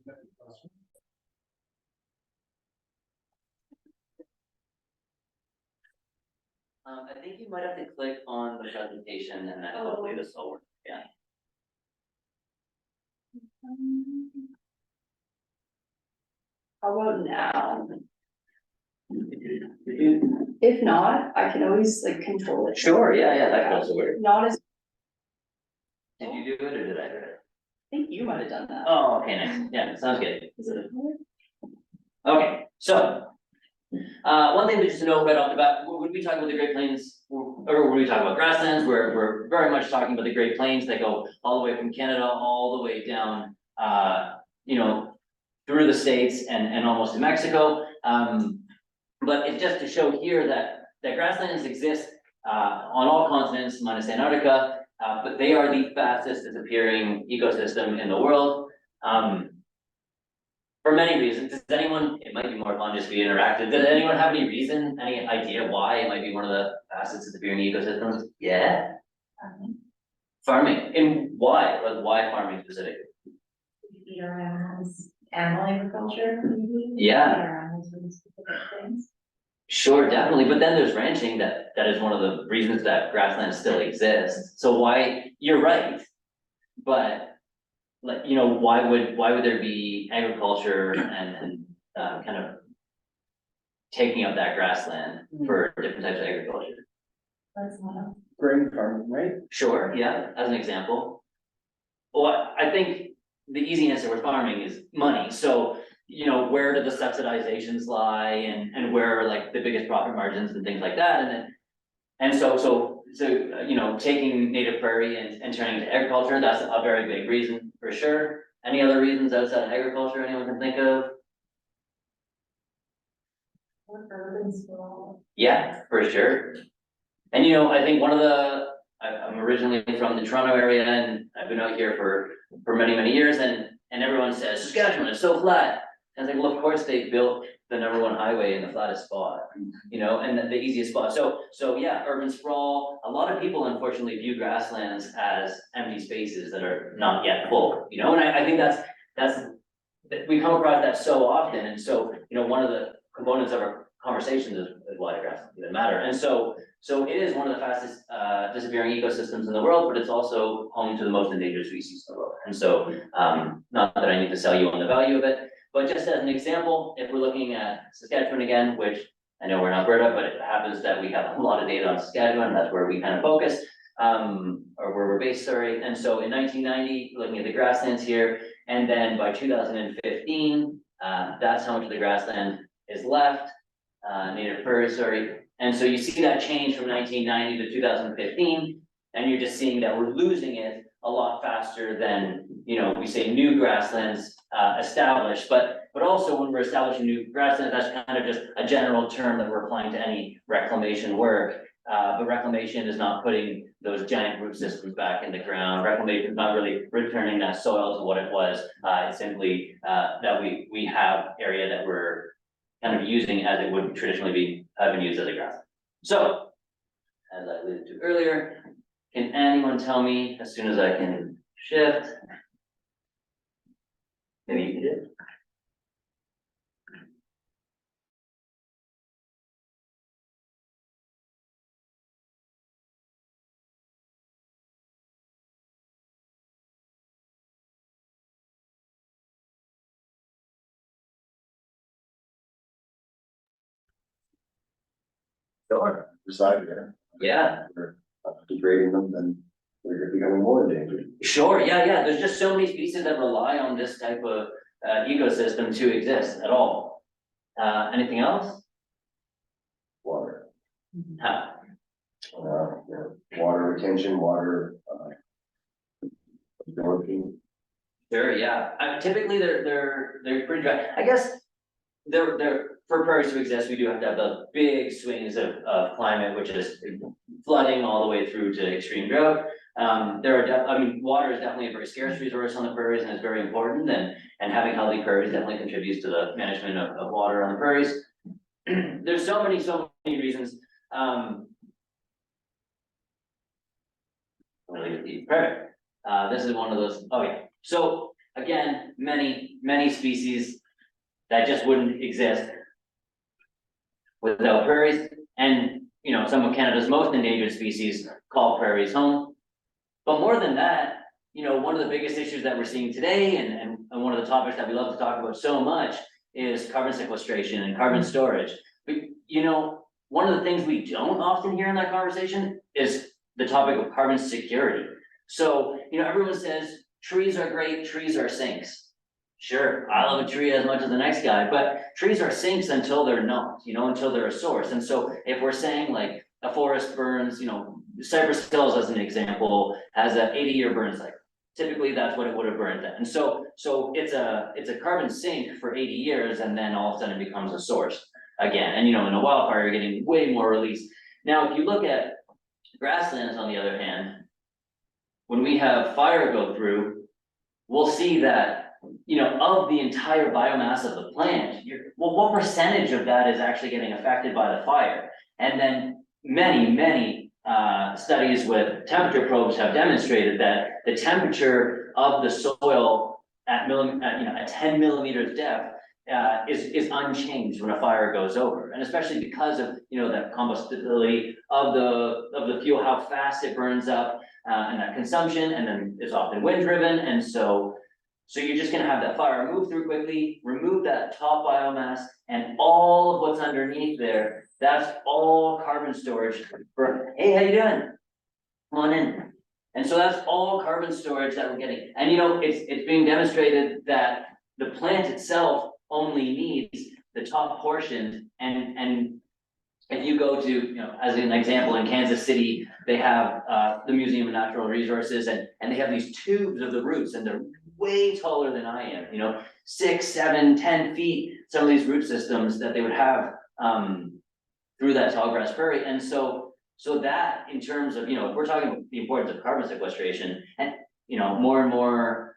I think you might have to click on the presentation and then hopefully this will work, yeah. How about now? If not, I can always like control it. Sure, yeah, that goes to work. Not as, Did you do it or did I do it? I think you might have done that. Oh, okay, nice, yeah, sounds good. Is it? Okay, so, one thing that just to know right off the bat, when we talk about the Great Plains, or when we talk about grasslands, we're very much talking about the Great Plains that go all the way from Canada, all the way down, you know, through the States and almost to Mexico. But it's just to show here that grasslands exist, on all continents minus Antarctica, but they are the fastest disappearing ecosystem in the world. For many reasons. Does anyone, it might be more fun just to be interactive. Does anyone have any reason, any idea why it might be one of the fastest disappearing ecosystems? Yeah. Farming. And why? Like why farming specifically? Feed our animals, animal agriculture, maybe. Yeah. Feed our animals with specific things. Sure, definitely. But then there's ranching that is one of the reasons that grasslands still exist. So why, you're right. But like, you know, why would there be agriculture and kind of taking up that grassland for different types of agriculture? That's one of. Grain farming, right? Sure, yeah, as an example. Well, I think the easy answer with farming is money. So, you know, where do the subsidizations lie and where are like the biggest profit margins and things like that? And so, you know, taking native prairie and turning it to agriculture, that's a very big reason for sure. Any other reasons outside of agriculture anyone can think of? Urban sprawl. Yeah, for sure. And you know, I think one of the, I'm originally from the Toronto area and I've been out here for many years and everyone says Saskatchewan is so flat. And it's like, well, of course they built the #1 highway in the flattest spot, you know, and the easiest spot. So yeah, urban sprawl. A lot of people unfortunately view grasslands as empty spaces that are not yet full, you know, and I think that's we come across that so often. And so, you know, one of the components of our conversations is why grasslands even matter. And so it is one of the fastest disappearing ecosystems in the world, but it's also home to the most endangered species in the world. And so, not that I need to sell you on the value of it, but just as an example, if we're looking at Saskatchewan again, which I know we're in Alberta, but it happens that we have a lot of data on Saskatchewan, that's where we kind of focus, or where we're based, sorry. And so in 1990, looking at the grasslands here, and then by 2015, that's how much of the grassland is left, native prairie, sorry. And so you see that change from 1990 to 2015, and you're just seeing that we're losing it a lot faster than, you know, we say new grasslands established, but also when we're establishing new grasslands, that's kind of just a general term that we're applying to any reclamation work. But reclamation is not putting those giant root systems back in the ground. Reclamation is not really returning that soil to what it was. It's simply that we have area that we're kind of using as it would traditionally have been used as a grassland. So, as I alluded to earlier, can anyone tell me as soon as I can shift? Maybe you can do it. Sure. Decided there. Yeah. We're degrading them, then they're becoming more endangered. Sure, yeah. There's just so many species that rely on this type of ecosystem to exist at all. Anything else? Water. Huh. Water retention, water absorption. Sure, yeah. Typically, they're pretty dry. I guess they're for prairies to exist, we do have to have the big swings of climate, which is flooding all the way through to extreme drought. I mean, water is definitely a very scarce resource on the prairies and is very important, and having healthy prairies definitely contributes to the management of water on the prairies. There's so many reasons. Perfect. This is one of those. Oh yeah. So again, many many species that just wouldn't exist without prairies. And, you know, some of Canada's most endangered species call prairies home. But more than that, you know, one of the biggest issues that we're seeing today, and one of the topics that we love to talk about so much, is carbon sequestration and carbon storage. But, you know, one of the things we don't often hear in that conversation is the topic of carbon security. So, you know, everyone says trees are great, trees are sinks. Sure, I love a tree as much as the next guy, but trees are sinks until they're not, you know, until they're a source. And so if we're saying like a forest burns, you know, Cypress Hills as an example, has an 80-year burn cycle. Typically, that's what it would have burned at. And so it's a carbon sink for 80 years, and then all of a sudden it becomes a source again. And you know, in a wildfire, you're getting way more release. Now, if you look at grasslands, on the other hand, when we have fire go through, we'll see that, you know, of the entire biomass of the plant, well, what percentage of that is actually getting affected by the fire? And then many studies with temperature probes have demonstrated that the temperature of the soil at 10 millimeters depth is unchanged when a fire goes over, and especially because of, you know, the combustibility of the fuel, how fast it burns up, and that consumption, and then it's often wind driven, and so you're just gonna have that fire move through quickly, remove that top biomass, and all of what's underneath there, that's all carbon storage for, hey, how you doing? Come on in. And so that's all carbon storage that we're getting. And you know, it's being demonstrated that the plant itself only needs the top portion, and if you go to, you know, as an example, in Kansas City, they have the Museum of Natural Resources, and they have these tubes of the roots, and they're way taller than I am, you know, 6, 7, 10 feet, some of these root systems that they would have through that tall grass prairie. And so that, in terms of, you know, if we're talking about the importance of carbon sequestration, and, you know, more and more,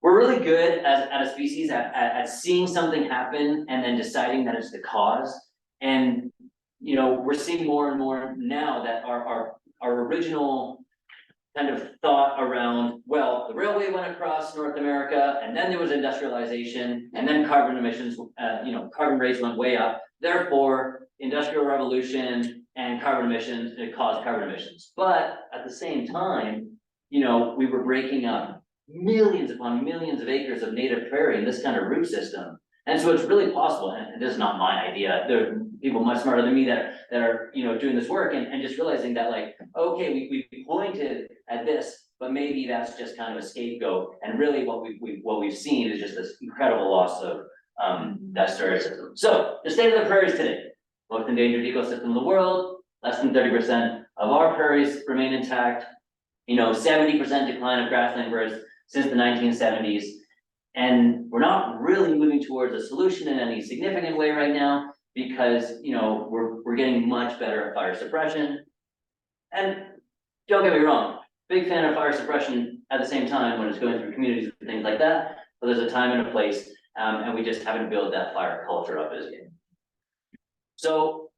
we're really good as a species at seeing something happen and then deciding that it's the cause. And, you know, we're seeing more and more now that our original kind of thought around, well, the railway went across North America, and then there was industrialization, and then carbon emissions, you know, carbon rates went way up. Therefore, industrial revolution and carbon emissions, it caused carbon emissions. But at the same time, you know, we were breaking up millions upon millions of acres of native prairie in this kind of root system. And so it's really possible, and this is not my idea, there are people much smarter than me that are, you know, doing this work, and just realizing that, like, okay, we pointed at this, but maybe that's just kind of a scapegoat, and really what we've seen is just this incredible loss of that storage system. So the state of the prairies today, most endangered ecosystem in the world, less than 30% of our prairies remain intact, you know, 70% decline of grassland birds since the 1970s. And we're not really moving towards a solution in any significant way right now, because, you know, we're getting much better at fire suppression. And don't get me wrong, big fan of fire suppression at the same time when it's going through communities and things like that, but there's a time and a place, and we just haven't built that fire culture up as yet. So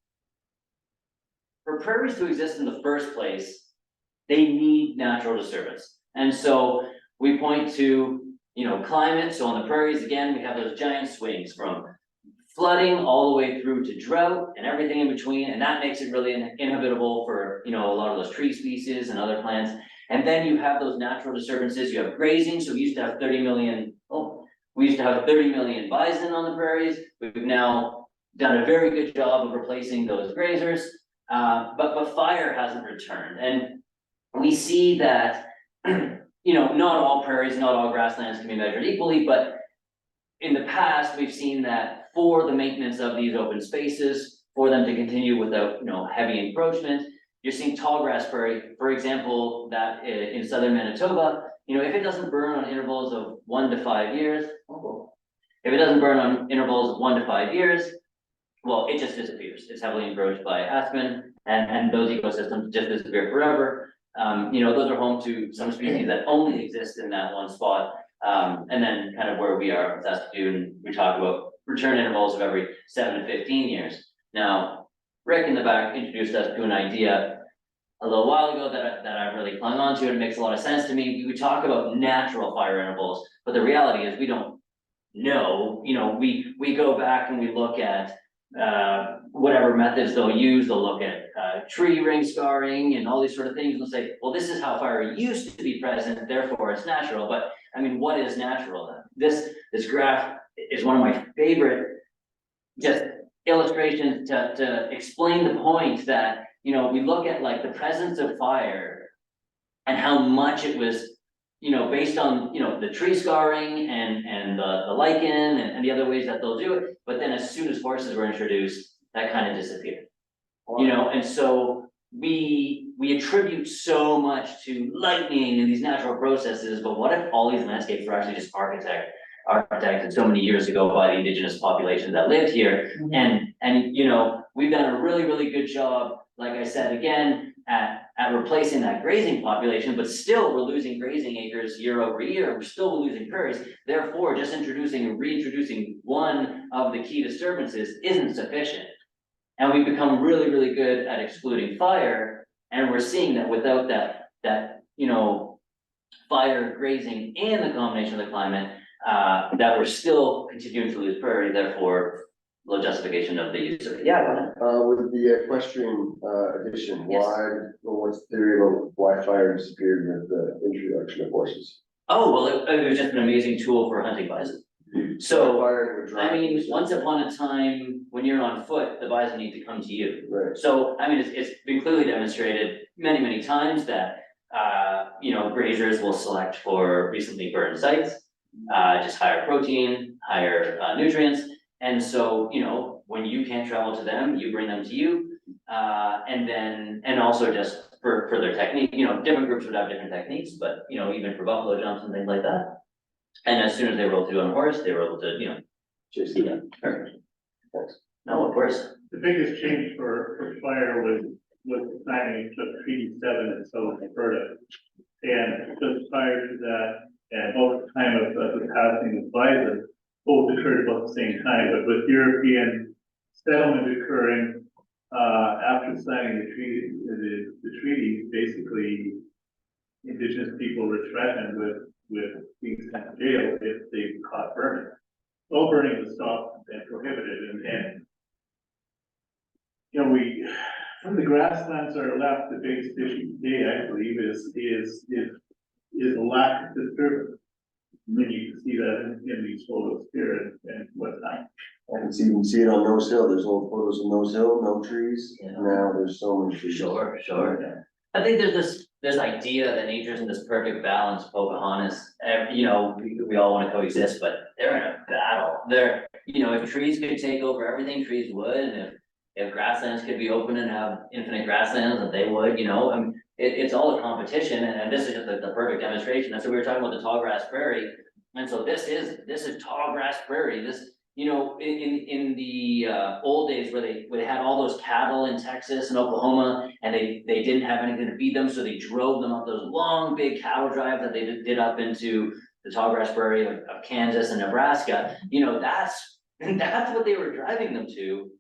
for prairies to exist in the first place, they need natural disturbance. And so we point to, you know, climate. So on the prairies, again, we have those giant swings from flooding all the way through to drought and everything in between. And that makes it really inhabitable for, you know, a lot of those tree species and other plants. And then you have those natural disturbances. You have grazing. So we used to have 30 million bison on the prairies. We've now done a very good job of replacing those grazers. But fire hasn't returned. And we see that, you know, not all prairies, not all grasslands can be measured equally, but in the past, we've seen that for the maintenance of these open spaces, for them to continue without, you know, heavy encroachment, you're seeing tall grass prairie, for example, that in southern Manitoba, you know, if it doesn't burn on intervals of 1 to 5 years, if it doesn't burn on intervals of 1 to 5 years, well, it just disappears. It's heavily encroached by aspen, and those ecosystems just disappear forever. You know, those are home to some species that only exist in that one spot. And then kind of where we are with Saskatoon, we talk about return intervals of every 7 to 15 years. Now, Rick in the back introduced us to an idea a little while ago that I really clung on to, and it makes a lot of sense to me. We talk about natural fire intervals, but the reality is we don't know, we go back and we look at whatever methods they'll use, they'll look at tree ring scarring and all these sort of things, and they'll say, well, this is how fire used to be present, therefore it's natural. But I mean, what is natural then? This graph is one of my favorite just illustrations to explain the point that, we look at like the presence of fire and how much it was, based on, the tree scarring and the lichen and the other ways that they'll do it. But then as soon as horses were introduced, that kind of disappeared. And so we attribute so much to lightning and these natural processes, but what if all these landscapes were actually just architected so many years ago by the indigenous population that lived here? And we've done a really, really good job, like I said, again, at replacing that grazing population, but still we're losing grazing acres year over year. We're still losing prairies. Therefore, just introducing and reintroducing one of the key disturbances isn't sufficient. And we've become really, really good at excluding fire. And we're seeing that without that fire, grazing, and the combination of the climate, that we're still continuing to lose prairie, therefore low justification of the use of it. Yeah, go ahead. With the equestrian addition, Yes. what's the theory about why fire disappeared with the introduction of horses? Oh, well, it was just an amazing tool for hunting bison. So, Fire would drive- I mean, once upon a time, when you're on foot, the bison need to come to you. Right. So, I mean, it's been clearly demonstrated many, many times that, grazers will select for recently burned sites, just higher protein, higher nutrients. And so, when you can't travel to them, you bring them to you. And also just for their technique, different groups would have different techniques, but, even for buffalo jumps and things like that. And as soon as they were able to do on horse, they were able to, Just, see that. Perfect. No, of course. The biggest change for fire was the signing of Treaty 7 in South Alberta. And just prior to that, and both the time of the passing of bison, both occurred about the same time, but with European settlement occurring after signing the treaty, the treaty, basically indigenous people were threatened with being sent to jail if they were caught burning. All burning was stopped and prohibited, and some of the grasslands that are left, the biggest issue today, I believe, is a lack of disturbance. And then you can see that in these photos here and whatnot. I can even see it on Nose Hill. There's old photos of Nose Hill, no trees. Yeah. Now there's so many trees. Sure. I think there's this idea that nature's in this perfect balance, Pocahontas, we all want to coexist, but they're in a battle. If trees could take over everything, trees would, and if grasslands could be open and have infinite grasslands, that they would, it's all a competition, and this is just the perfect demonstration. And so we were talking about the tall grass prairie, and so this is tall grass prairie. This, in the old days where they had all those cattle in Texas and Oklahoma, and they didn't have anything to feed them, so they drove them up those long big cattle drives that they did up into the tall grass prairie of Kansas and Nebraska. That's what they were driving them to.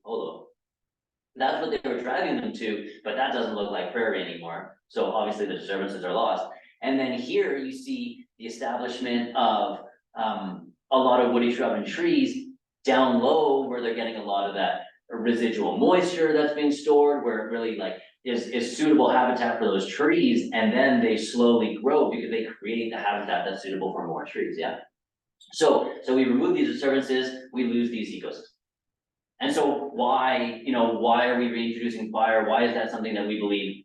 That's what they were driving them to, but that doesn't look like prairie anymore. So obviously the disturbances are lost. And then here you see the establishment of a lot of woody shrub and trees down low, where they're getting a lot of that residual moisture that's being stored, where it really is suitable habitat for those trees, and then they slowly grow because they create the habitat that's suitable for more trees. Yeah. So we remove these disturbances, we lose these ecosystems. And so why are we reintroducing fire? Why is that something that we believe,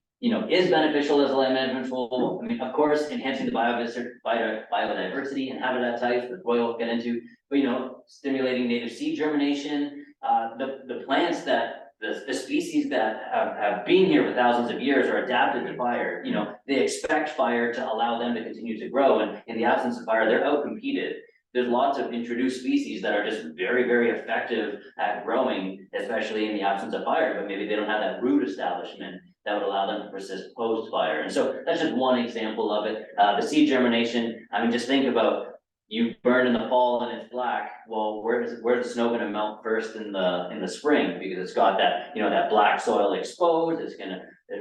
is beneficial as a land management tool? I mean, of course, enhancing the biodiversity and habitat types, which Roy will get into, but stimulating native seed germination, the plants that the species that have been here for thousands of years are adapted to fire. They expect fire to allow them to continue to grow, and in the absence of fire, they're outcompeted. There's lots of introduced species that are just very, very effective at growing, especially in the absence of fire, but maybe they don't have that root establishment that would allow them to persist post-fire. And so that's just one example of it. The seed germination, I mean, just think about, you burn in the fall and it's black. Well, where's the snow going to melt first in the spring? Because it's got that, that black soil exposed.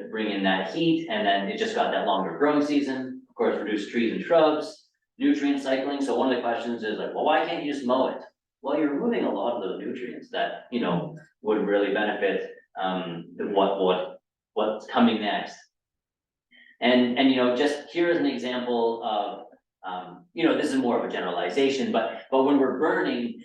bring in that heat, and then it just got that longer growing season. Of course, reduced trees and shrubs, nutrient cycling. So one of the questions is like, well, why can't you just mow it? Well, you're removing a lot of those nutrients that, you know, would really benefit what's coming next. And you know, just here is an example of, you know, this is more of a generalization, but when we're burning,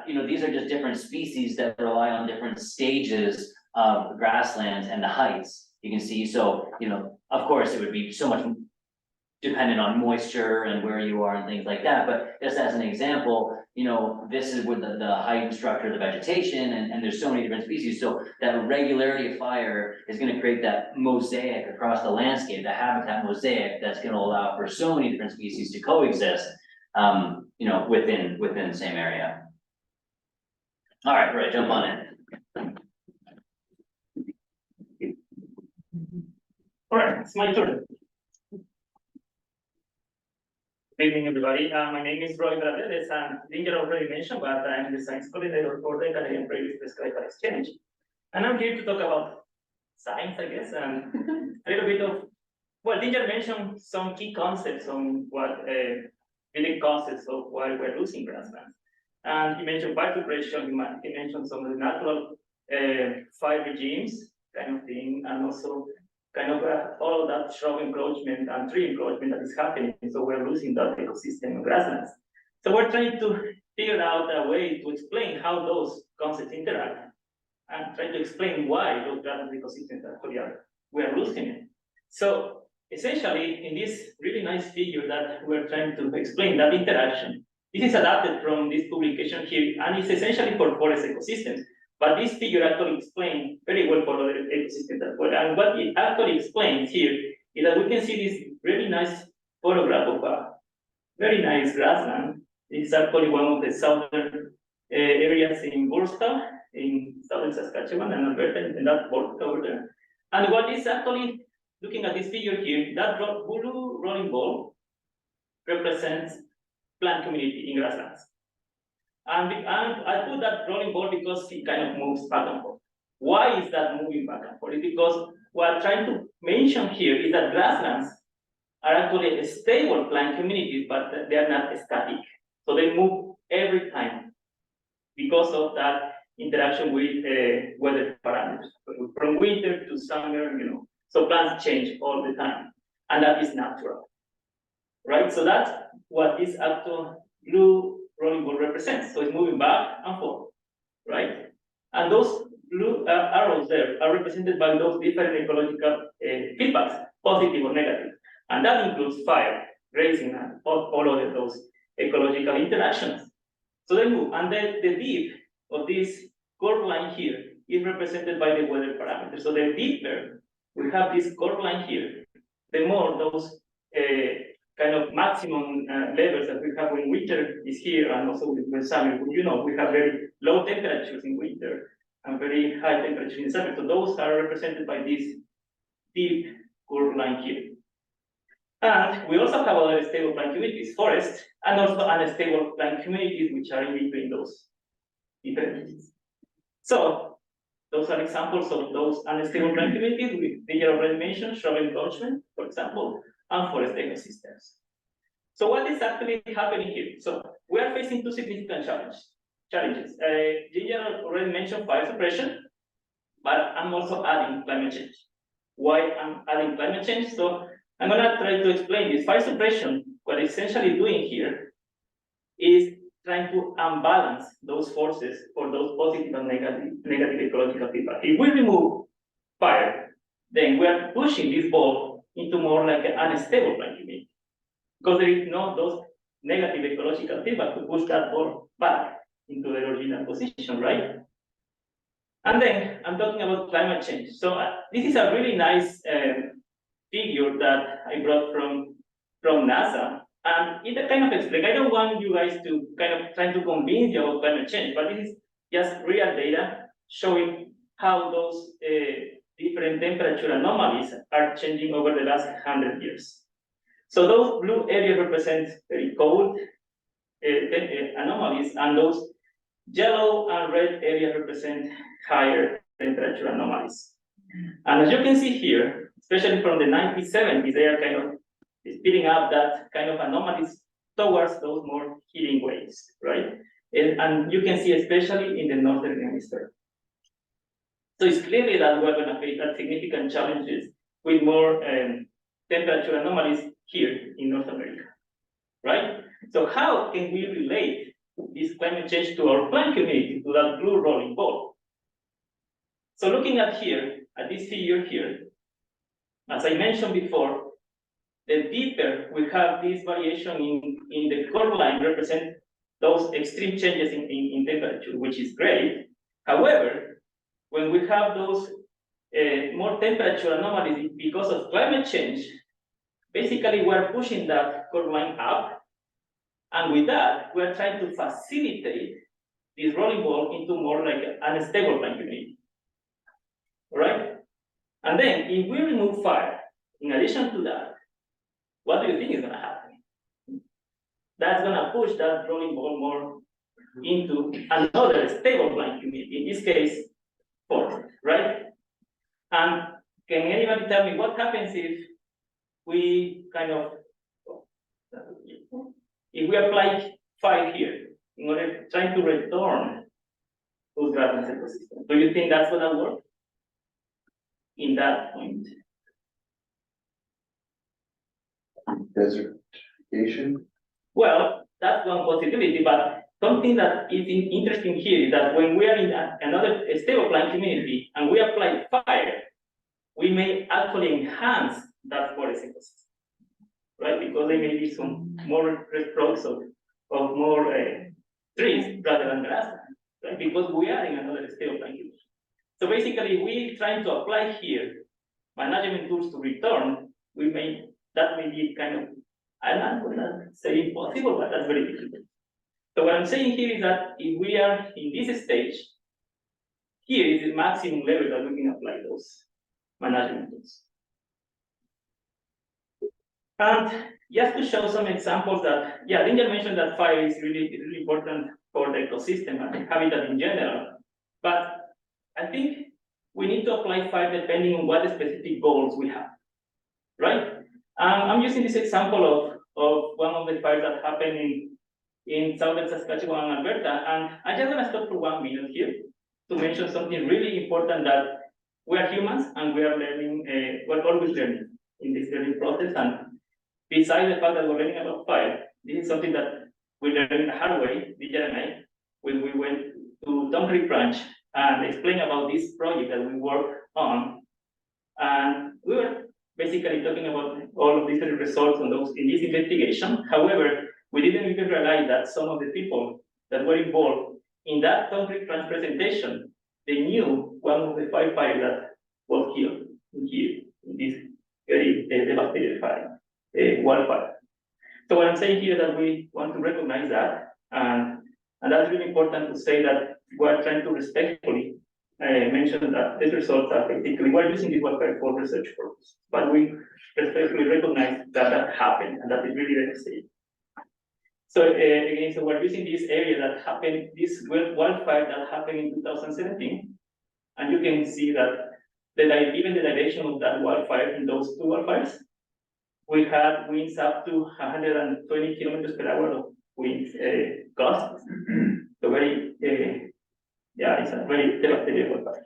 you know, these are just different species that rely on different stages of grasslands and the heights. You can see, so, you know, of course, it would be so much dependent on moisture and where you are and things like that, but just as an example, you know, this is with the height and structure of the vegetation, and there's so many different species, so that regularity of fire is gonna create that mosaic across the landscape, the habitat mosaic that's gonna allow for so many different species to coexist, you know, within the same area. All right, jump on in. All right, it's my turn. Good evening, everybody. My name is Roy Bradedes, and Dinger already mentioned, but I'm the science coordinator for the Canadian Prairies Prescribed Exchange. And I'm here to talk about science, I guess, and a little bit of, well, Dinger mentioned some key concepts on what, basic concepts of why we're losing grasslands. And he mentioned fire suppression, he mentioned some of the natural fire regimes kind of thing, and also kind of all of that shrub encroachment and tree encroachment that is happening. So we're losing that ecosystem of grasslands. So we're trying to figure out a way to explain how those concepts interact and try to explain why those grassland ecosystems actually we are losing it. So essentially, in this really nice figure that we're trying to explain that interaction, this is adapted from this publication here, and it's essentially for forest ecosystems. But this figure actually explains very well for other ecosystems as well. And what it actually explains here is that we can see this really nice photograph of a very nice grassland. It's actually one of the southern areas in Bursta, in southern Saskatchewan and Alberta, in that border over there. And what is actually, looking at this figure here, that blue rolling ball represents plant community in grasslands. And I put that rolling ball because it kind of moves back and forth. Why is that moving back and forth? It's because what I'm trying to mention here is that grasslands are actually stable plant communities, but they are not static. So they move every time because of that interaction with weather parameters. From winter to summer, you know, so plants change all the time, and that is natural, right? So that's what this actual blue rolling ball represents. So it's moving back and forth, right? And those blue arrows there are represented by those different ecological feedbacks, positive or negative. And that includes fire, grazing, and all of those ecological interactions. So they move, and then the dip of this curved line here is represented by the weather parameters. So the deeper we have this curved line here, the more those kind of maximum levels that we have when winter is here, and also when summer. You know, we have very low temperatures in winter and very high temperatures in summer. So those are represented by this deep curved line here. And we also have other stable plant communities, forests, and also unstable plant communities, which are in between those different regions. So those are examples of those unstable plant communities. They already mentioned shrub encroachment, for example, and forest ecosystems. So what is actually happening here? So we are facing two significant challenges. Ginger already mentioned fire suppression, but I'm also adding climate change. Why I'm adding climate change? So I'm gonna try to explain this. Fire suppression, what it's essentially doing here is trying to unbalance those forces for those positive and negative ecological feedback. If we remove fire, then we are pushing this ball into more like an unstable plant community, because there is no those negative ecological feedback to push that ball back into the original position, right? And then I'm talking about climate change. So this is a really nice figure that I brought from NASA, and it kind of explains. I don't want you guys to kind of try to convince you about climate change, but this is just real data showing how those different temperature anomalies are changing over the last 100 years. So those blue areas represent very cold anomalies, and those yellow and red areas represent higher temperature anomalies. And as you can see here, especially from the 1970s, they are kind of speeding up that kind of anomalies towards those more heating waves, right? And you can see especially in the northern hemisphere. So it's clearly that we're going to face that significant challenges with more temperature anomalies here in North America, right? So how can we relate this climate change to our plant community, to that blue rolling ball? So looking at here, at this figure here, as I mentioned before, the deeper we have this variation in the curve line represent those extreme changes in temperature, which is great. However, when we have those more temperature anomalies because of climate change, basically we're pushing that curve line up. And with that, we're trying to facilitate this rolling ball into more like an unstable plant community. All right? And then if we remove fire, in addition to that, what do you think is going to happen? That's going to push that rolling ball more into another stable plant community, in this case, forest, right? And can anybody tell me what happens if we if we apply fire here in order to try to return those grassland ecosystems? Do you think that's going to work in that point? Desertification? Well, that's one possibility, but something that is interesting here is that when we are in another stable plant community and we apply fire, we may actually enhance that forest ecosystem, right? Because there may be some more strokes of more trees rather than grassland, right? Because we are in another stable plant community. So basically, we trying to apply here management tools to return, that may be kind of, I'm not gonna say impossible, but that's very difficult. So what I'm saying here is that if we are in this stage, here is the maximum level that we can apply those management tools. And just to show some examples that, yeah, Dinger mentioned that fire is really important for the ecosystem and habitat in general, but I think we need to apply fire depending on what specific goals we have, right? I'm using this example of one of the fires that happened in southern Saskatchewan and Alberta, and I just want to stop for 1 minute here to mention something really important, that we are humans and we are learning, we're always learning in this learning process. And besides the fact that we're learning about fire, this is something that we learned the hard way, DJ and I, when we went to Tom Creek Ranch and explained about this project that we worked on. And we were basically talking about all of these results on those in this investigation. However, we didn't even realize that some of the people that were involved in that Tom Creek Ranch presentation, they knew one of the firefighters that was killed here in this very devastated fire, wildfire. So what I'm saying here is that we want to recognize that, and that's really important to say that we're trying to respectfully mention that these results are basically, we're using this wildfire for research purposes, but we respectfully recognize that that happened, and that is really devastating. So again, so we're using this area that happened, this wildfire that happened in 2017, and you can see that even the direction of that wildfire in those two wildfires, we had winds up to 120 kilometers per hour of wind gusts. So very, yeah, it's a very devastating wildfire.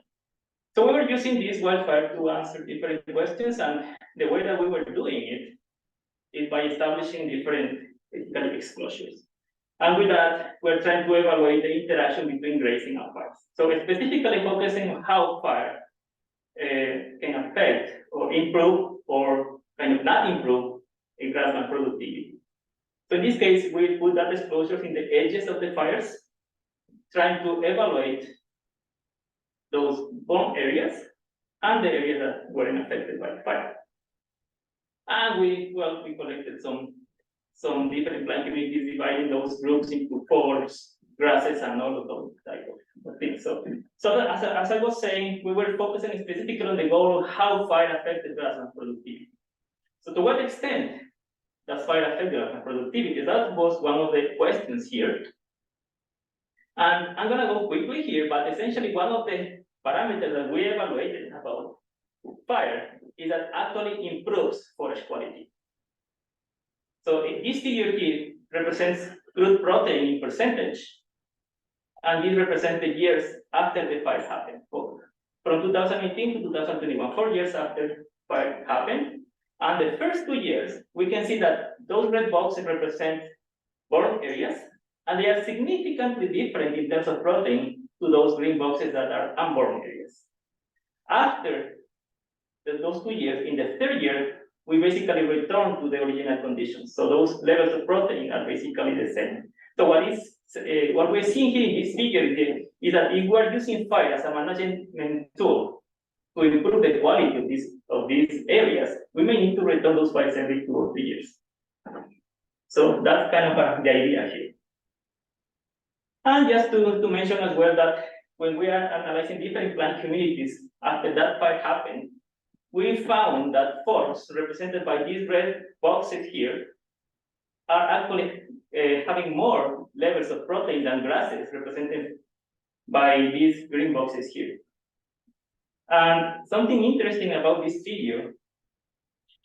So we were using this wildfire to answer different questions, and the way that we were doing it is by establishing different exposures. And with that, we're trying to evaluate the interaction between grazing and fires. So specifically focusing on how fire can affect or improve or kind of not improve a grassland productivity. So in this case, we put that exposures in the edges of the fires, trying to evaluate those burn areas and the areas that weren't affected by the fire. And we collected some different plant communities, dividing those groups into forests, grasses, and all of those type of things. So as I was saying, we were focusing specifically on the goal of how fire affected grassland productivity. So to what extent does fire affect grassland productivity? That was one of the questions here. And I'm gonna go quickly here, but essentially one of the parameters that we evaluated about fire is that actually improves forest quality. So this figure here represents crude protein in percentage. And this represents the years after the fire happened. From 2018 to 2021, 4 years after fire happened. And the first 2 years, we can see that those red boxes represent burned areas, and they are significantly different in terms of protein to those green boxes that are unburned areas. After those 2 years, in the third year, we basically return to the original conditions. So those levels of protein are basically the same. So what we're seeing here in this figure is that if we're using fire as a management tool to improve the quality of these areas, we may need to return those fires every 2 or 3 years. So that's kind of the idea here. And just to mention as well that when we are analyzing different plant communities after that fire happened, we found that forests represented by these red boxes here are actually having more levels of protein than grasses represented by these green boxes here. And something interesting about this figure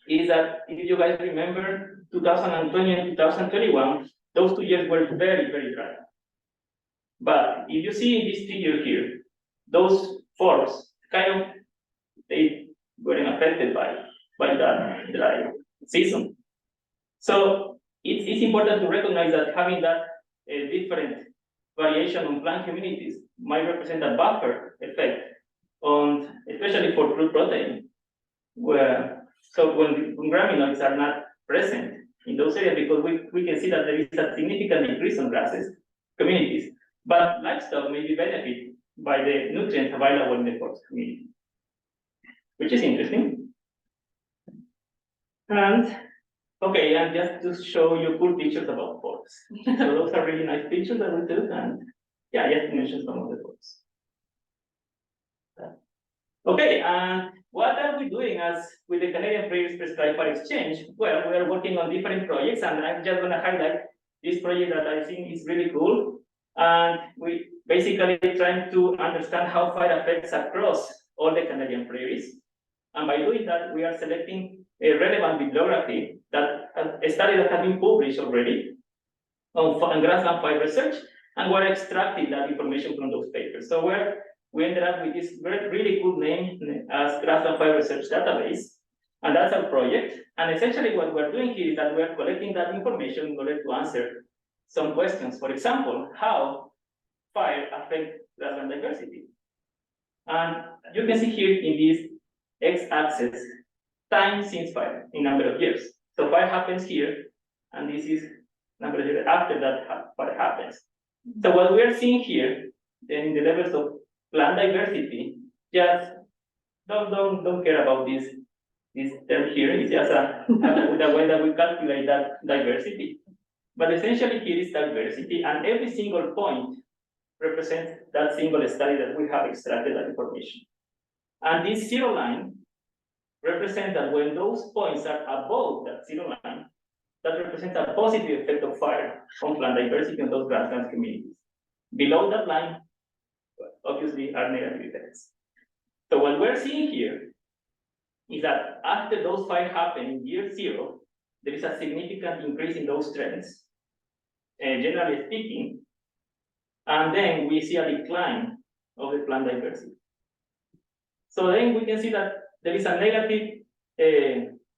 is that if you guys remember 2020 and 2021, those 2 years were very, very dry. But if you see in this figure here, those forests kind of, they weren't affected by that dry season. So it's important to recognize that having that different variation on plant communities might represent a buffer effect on, especially for crude protein, so when graminoids are not present in those areas, because we can see that there is a significant increase on grasses communities, but livestock may be benefit by the nutrients available in the forest community, which is interesting. And okay, and just to show you cool pictures about forests. So those are really nice pictures that we took, and yeah, just to mention some of the forests. Okay, and what are we doing as with the Canadian Prairies Prescribed Fire Exchange? Well, we are working on different projects, and I'm just going to highlight this project that I think is really cool. And we basically trying to understand how fire affects across all the Canadian prairies. And by doing that, we are selecting a relevant bibliography that a study that has been published already on grassland fire research, and we're extracting that information from those papers. So we ended up with this really cool name as Grassland Fire Research Database, and that's our project. And essentially what we're doing here is that we're collecting that information in order to answer some questions. For example, how fire affects grassland diversity. And you can see here in this x-axis, time since fire in number of years. So fire happens here, and this is number of years after that fire happens. So what we're seeing here, in the levels of plant diversity, just don't care about this term here. It's just the way that we calculate that diversity. But essentially here is diversity, and every single point represents that single study that we have extracted that information. And this zero line represents that when those points are above that zero line, that represents a positive effect of fire on plant diversity in those grassland communities. Below that line, obviously, are negative effects. So what we're seeing here is that after those fires happen in year 0, there is a significant increase in those trends, generally speaking, and then we see a decline of the plant diversity. So then we can see that there is a negative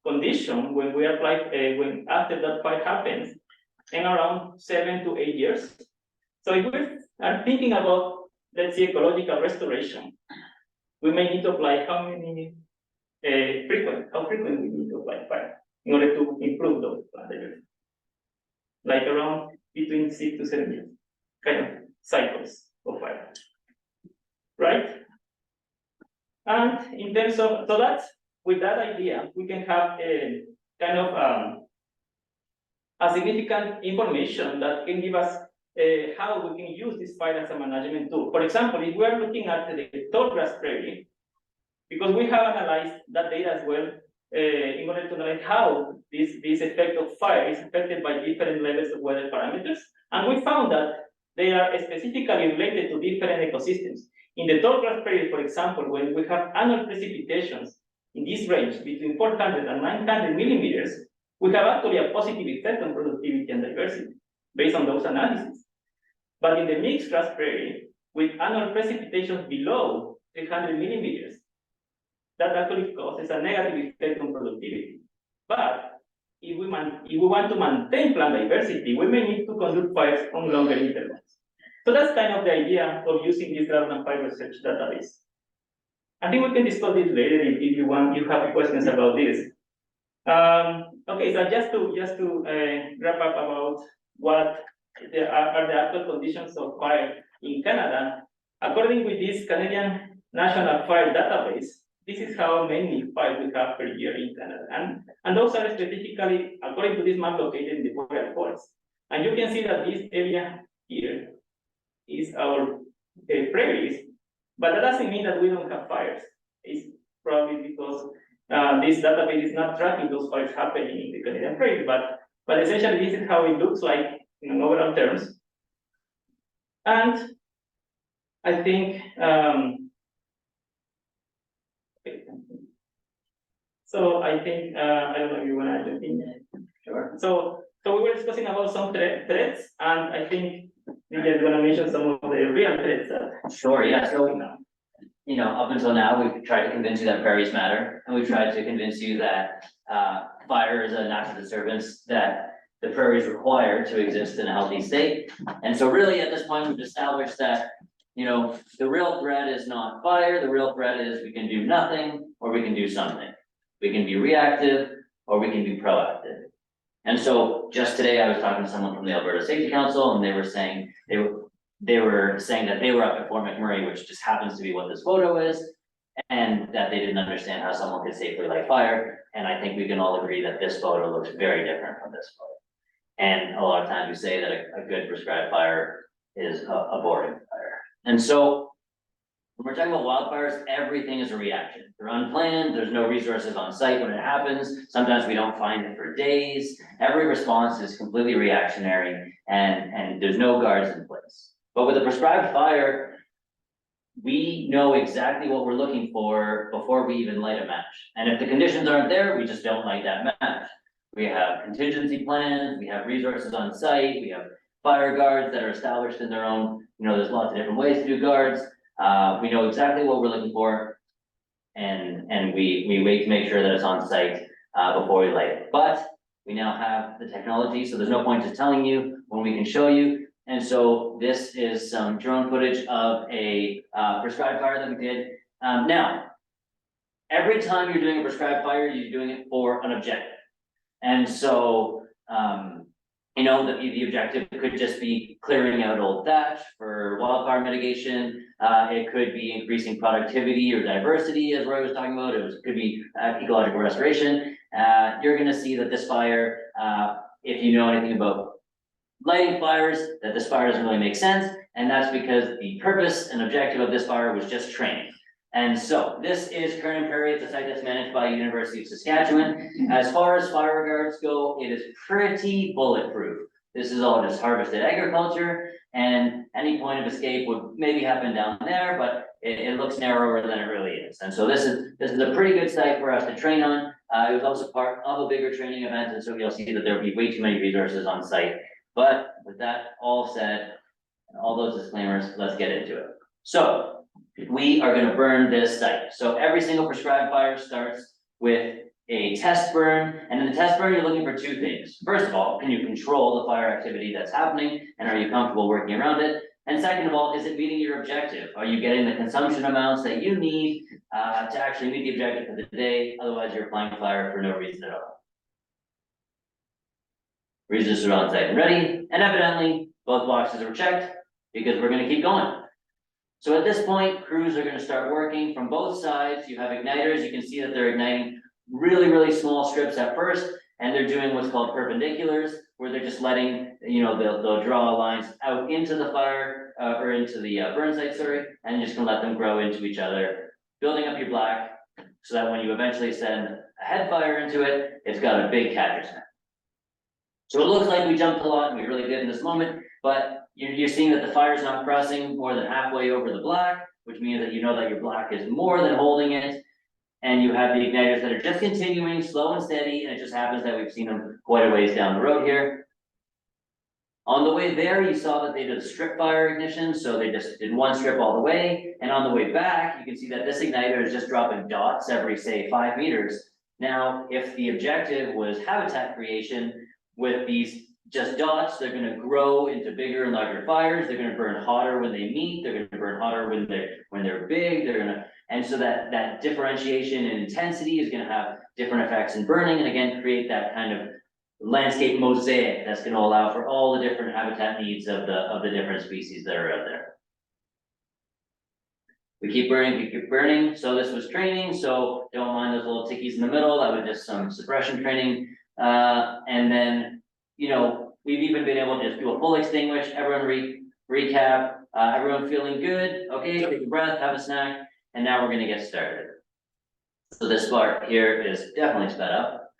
condition when we apply, when after that fire happens, in around 7 to 8 years. So if we are thinking about, let's say, ecological restoration, we may need to apply how frequent we need to apply fire in order to improve those plant diversity. Like around between 6 to 7 years, kind of cycles of fire, right? And in terms of, so that's, with that idea, we can have a kind of a significant information that can give us how we can use this fire as a management tool. For example, if we are looking at the tall grass prairie, because we have analyzed that data as well, in order to analyze how this effect of fire is affected by different levels of weather parameters, and we found that they are specifically related to different ecosystems. In the tall grass prairie, for example, when we have annual precipitations in this range between 400 and 900 millimeters, we have actually a positive effect on productivity and diversity based on those analyses. But in the mixed grass prairie, with annual precipitations below 300 millimeters, that actually causes a negative effect on productivity. But if we want to maintain plant diversity, we may need to conduct fires on longer intervals. So that's kind of the idea of using this grassland fire research database. I think we can discuss this later if you want, you have questions about this. Okay, so just to wrap up about what are the actual conditions of fire in Canada. According with this Canadian National Fire Database, this is how many fires we have per year in Canada. And those are specifically, according to this map, located in the boreal forest. And you can see that this area here is our prairies, but that doesn't mean that we don't have fires. It's probably because this database is not tracking those fires happening in the Canadian prairies, but essentially this is how it looks like in overall terms. And I think, so I think, I don't know if you want to jump in. Sure. So we were discussing about some threats, and I think you guys want to mention some of the real threats. Sure, yeah, so, up until now, we've tried to convince you that prairies matter, and we've tried to convince you that, fire is a natural disturbance that the prairies require to exist in a healthy state. And so really, at this point, we've established that, the real threat is not fire, the real threat is we can do nothing, or we can do something. We can be reactive, or we can be proactive. And so just today, I was talking to someone from the Alberta Safety Council, and they were saying they were saying that they were up at Fort McMurray, which just happens to be what this photo is, and that they didn't understand how someone could safely light fire. And I think we can all agree that this photo looks very different from this photo. And a lot of times we say that a good prescribed fire is a boring fire. And so when we're talking about wildfires, everything is a reaction. They're unplanned, there's no resources on site when it happens. Sometimes we don't find it for days. Every response is completely reactionary, and there's no guards in place. But with a prescribed fire, we know exactly what we're looking for before we even light a match. And if the conditions aren't there, we just don't light that match. We have contingency plans, we have resources on site, we have fire guards that are established in their own, there's lots of different ways to do guards. We know exactly what we're looking for, and we wait to make sure that it's on site before we light it. But we now have the technology, so there's no point just telling you when we can show you. And so this is some drone footage of a prescribed fire that we did. Now, every time you're doing a prescribed fire, you're doing it for an objective. And so, the objective could just be clearing out old thatch for wildfire mitigation. It could be increasing productivity or diversity, as Roy was talking about. Could be ecological restoration. You're gonna see that this fire, if you know anything about lighting fires, that this fire doesn't really make sense. And that's because the purpose and objective of this fire was just training. And so this is Kernan Prairie. It's a site that's managed by University of Saskatchewan. As far as fire regards go, it is pretty bulletproof. This is all just harvested agriculture, and any point of escape would maybe happen down there, but it looks narrower than it really is. And so this is a pretty good site for us to train on. It was also part of a bigger training event, and so you'll see that there will be way too many resources on site. But with that all said, and all those disclaimers, let's get into it. So we are going to burn this site. So every single prescribed fire starts with a test burn, and in the test burn, you're looking for two things. First of all, can you control the fire activity that's happening, and are you comfortable working around it? And second of all, is it meeting your objective? Are you getting the consumption amounts that you need to actually meet the objective for the day? Otherwise, you're applying fire for no reason at all. Resources are on site and ready, and evidently, both boxes are checked because we're going to keep going. So at this point, crews are going to start working from both sides. You have igniters. You can see that they're igniting really, really small strips at first, and they're doing what's called perpendiculars, where they're just letting, they'll draw lines out into the fire, or into the burn site, sorry, and just gonna let them grow into each other, building up your black, so that when you eventually send a head fire into it, it's got a big catcher's net. So it looks like we jumped a lot, and we really did in this moment, but you're seeing that the fire's not crossing more than halfway over the black, which means that you know that your black is more than holding it. And you have the igniters that are just continuing, slow and steady, and it just happens that we've seen them quite a ways down the road here. On the way there, you saw that they did a strip fire ignition, so they just did one strip all the way, and on the way back, you can see that this igniter is just dropping dots every, say, 5 meters. Now, if the objective was habitat creation with these just dots, they're gonna grow into bigger and larger fires, they're gonna burn hotter when they meet, they're gonna burn hotter when they're big, and so that differentiation in intensity is gonna have different effects in burning, and again, create that kind of landscape mosaic that's gonna allow for all the different habitat needs of the different species that are out there. We keep burning, so this was training, so don't mind those little tickies in the middle, that was just some suppression training. And then, you know, we've even been able to just do a full extinguish, everyone recap, everyone feeling good, okay, take a breath, have a snack, and now we're gonna get started. So this part here is definitely sped up.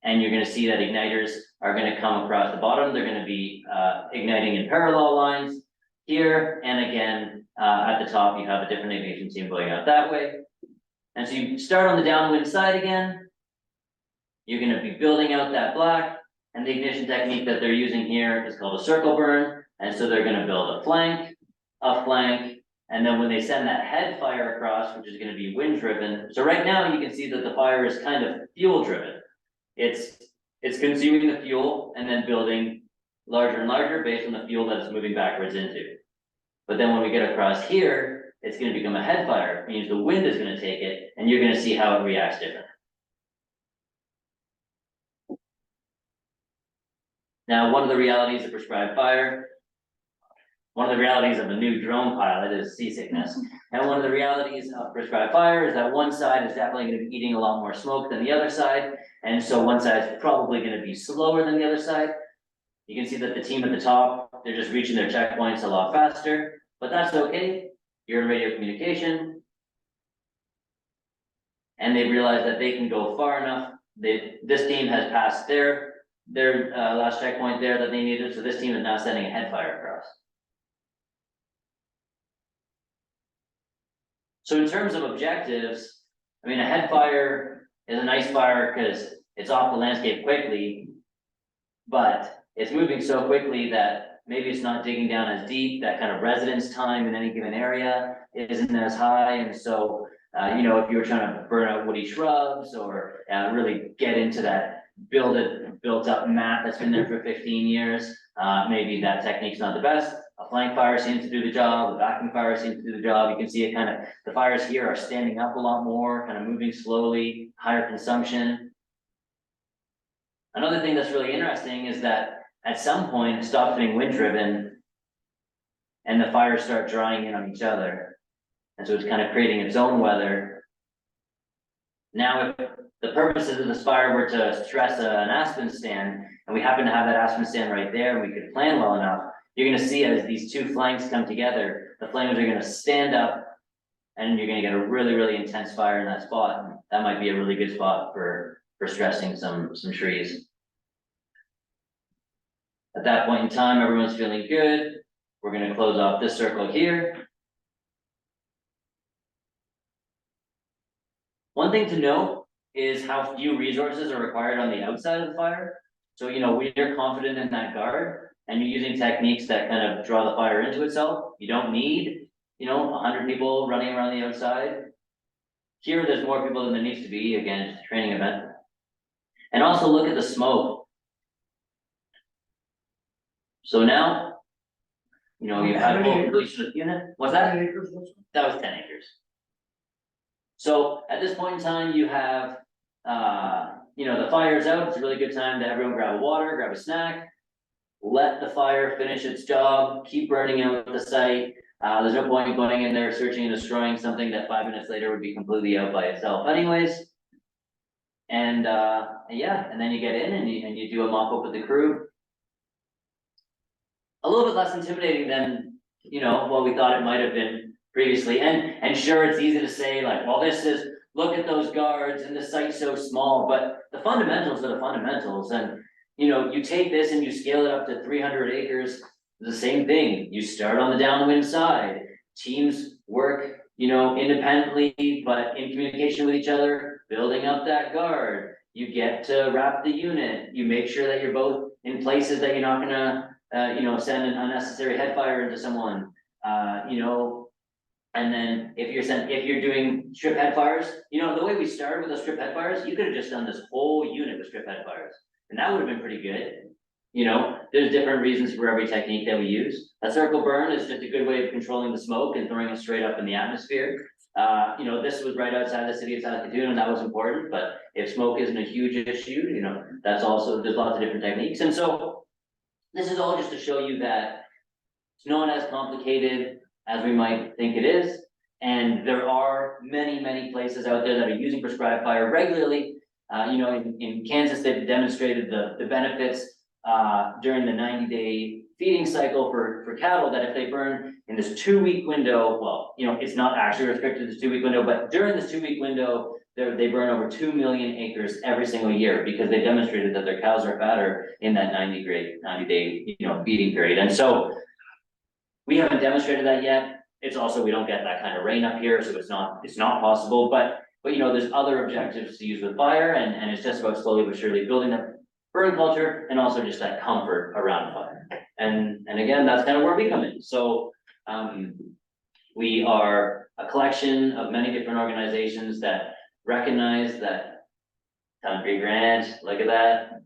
And you're gonna see that igniters are gonna come across the bottom, they're gonna be igniting in parallel lines here, and again, at the top, you have a different ignition team going out that way. And so you start on the downwind side again. You're gonna be building out that black, and the ignition technique that they're using here is called a circle burn. And so they're gonna build a flank, and then when they send that head fire across, which is gonna be wind driven. So right now you can see that the fire is kind of fuel driven. It's consuming the fuel and then building larger and larger based on the fuel that it's moving backwards into. But then when we get across here, it's gonna become a head fire, means the wind is gonna take it, and you're gonna see how it reacts different. Now, one of the realities of prescribed fire, one of the realities of a new drone pilot is seasickness. And one of the realities of prescribed fire is that one side is definitely gonna be eating a lot more smoke than the other side. And so one side is probably gonna be slower than the other side. You can see that the team at the top, they're just reaching their checkpoints a lot faster, but that's okay. You're in radio communication. And they realize that they can go far enough. This team has passed their last checkpoint there that they needed, so this team is now sending a head fire across. So in terms of objectives, I mean, a head fire is a nice fire because it's off the landscape quickly, but it's moving so quickly that maybe it's not digging down as deep, that kind of residence time in any given area isn't as high, and so, you know, if you were trying to burn out woody shrubs or really get into that built up mat that's been there for 15 years, maybe that technique's not the best. A flank fire seems to do the job, a vacuum fire seems to do the job. You can see it kind of, the fires here are standing up a lot more, kind of moving slowly, higher consumption. Another thing that's really interesting is that at some point it stops being wind driven and the fires start drying in on each other. And so it's kind of creating its own weather. Now, if the purposes of this fire were to stress an aspen stand, and we happen to have that aspen stand right there, and we could plan well enough, you're gonna see as these two flanks come together, the flames are gonna stand up, and you're gonna get a really, really intense fire in that spot. And that might be a really good spot for stressing some trees. At that point in time, everyone's feeling good. We're gonna close off this circle here. One thing to note is how few resources are required on the outside of the fire. So, you know, when you're confident in that guard and you're using techniques that kind of draw the fire into itself, you don't need, you know, 100 people running around the outside. Here, there's more people than there needs to be. Again, it's a training event. And also look at the smoke. So now, you know, you have full completion of the unit. What's that? That was 10 acres. So at this point in time, you have, you know, the fire's out. It's a really good time to everyone grab a water, grab a snack, let the fire finish its job, keep burning out the site. There's no point going in there searching and destroying something that 5 minutes later would be completely out by itself anyways. And yeah, and then you get in and you do a mop up with the crew. A little bit less intimidating than, you know, what we thought it might have been previously. And sure, it's easy to say like, well, this is, look at those guards and the site's so small, but the fundamentals are the fundamentals. And, you know, you take this and you scale it up to 300 acres, the same thing. You start on the downwind side. Teams work independently, but in communication with each other, building up that guard. You get to wrap the unit, you make sure that you're both in places that you're not gonna, send an unnecessary head fire into someone, and then if you're doing strip head fires, the way we started with those strip head fires, you could have just done this whole unit with strip head fires, and that would have been pretty good. There's different reasons for every technique that we use. A circle burn is just a good way of controlling the smoke and throwing it straight up in the atmosphere. This was right outside the city of Saskatoon, and that was important, but if smoke isn't a huge issue, that's also, there's lots of different techniques. And so this is all just to show you that it's not as complicated as we might think it is. And there are many, many places out there that are using prescribed fire regularly. In Kansas, they've demonstrated the benefits during the 90-day feeding cycle for cattle, that if they burn in this 2-week window, well, it's not actually restricted to this 2-week window, but during this 2-week window, they burn over 2 million acres every single year, because they demonstrated that their cows are fatter in that 90-day feeding period. And so we haven't demonstrated that yet. It's also, we don't get that kind of rain up here, so it's not possible, but there's other objectives to use with fire, and it's just about slowly but surely building up burn culture, and also just that comfort around fire. And again, that's kind of where we come in. So we are a collection of many different organizations that recognize that Concrete Grant, look at that.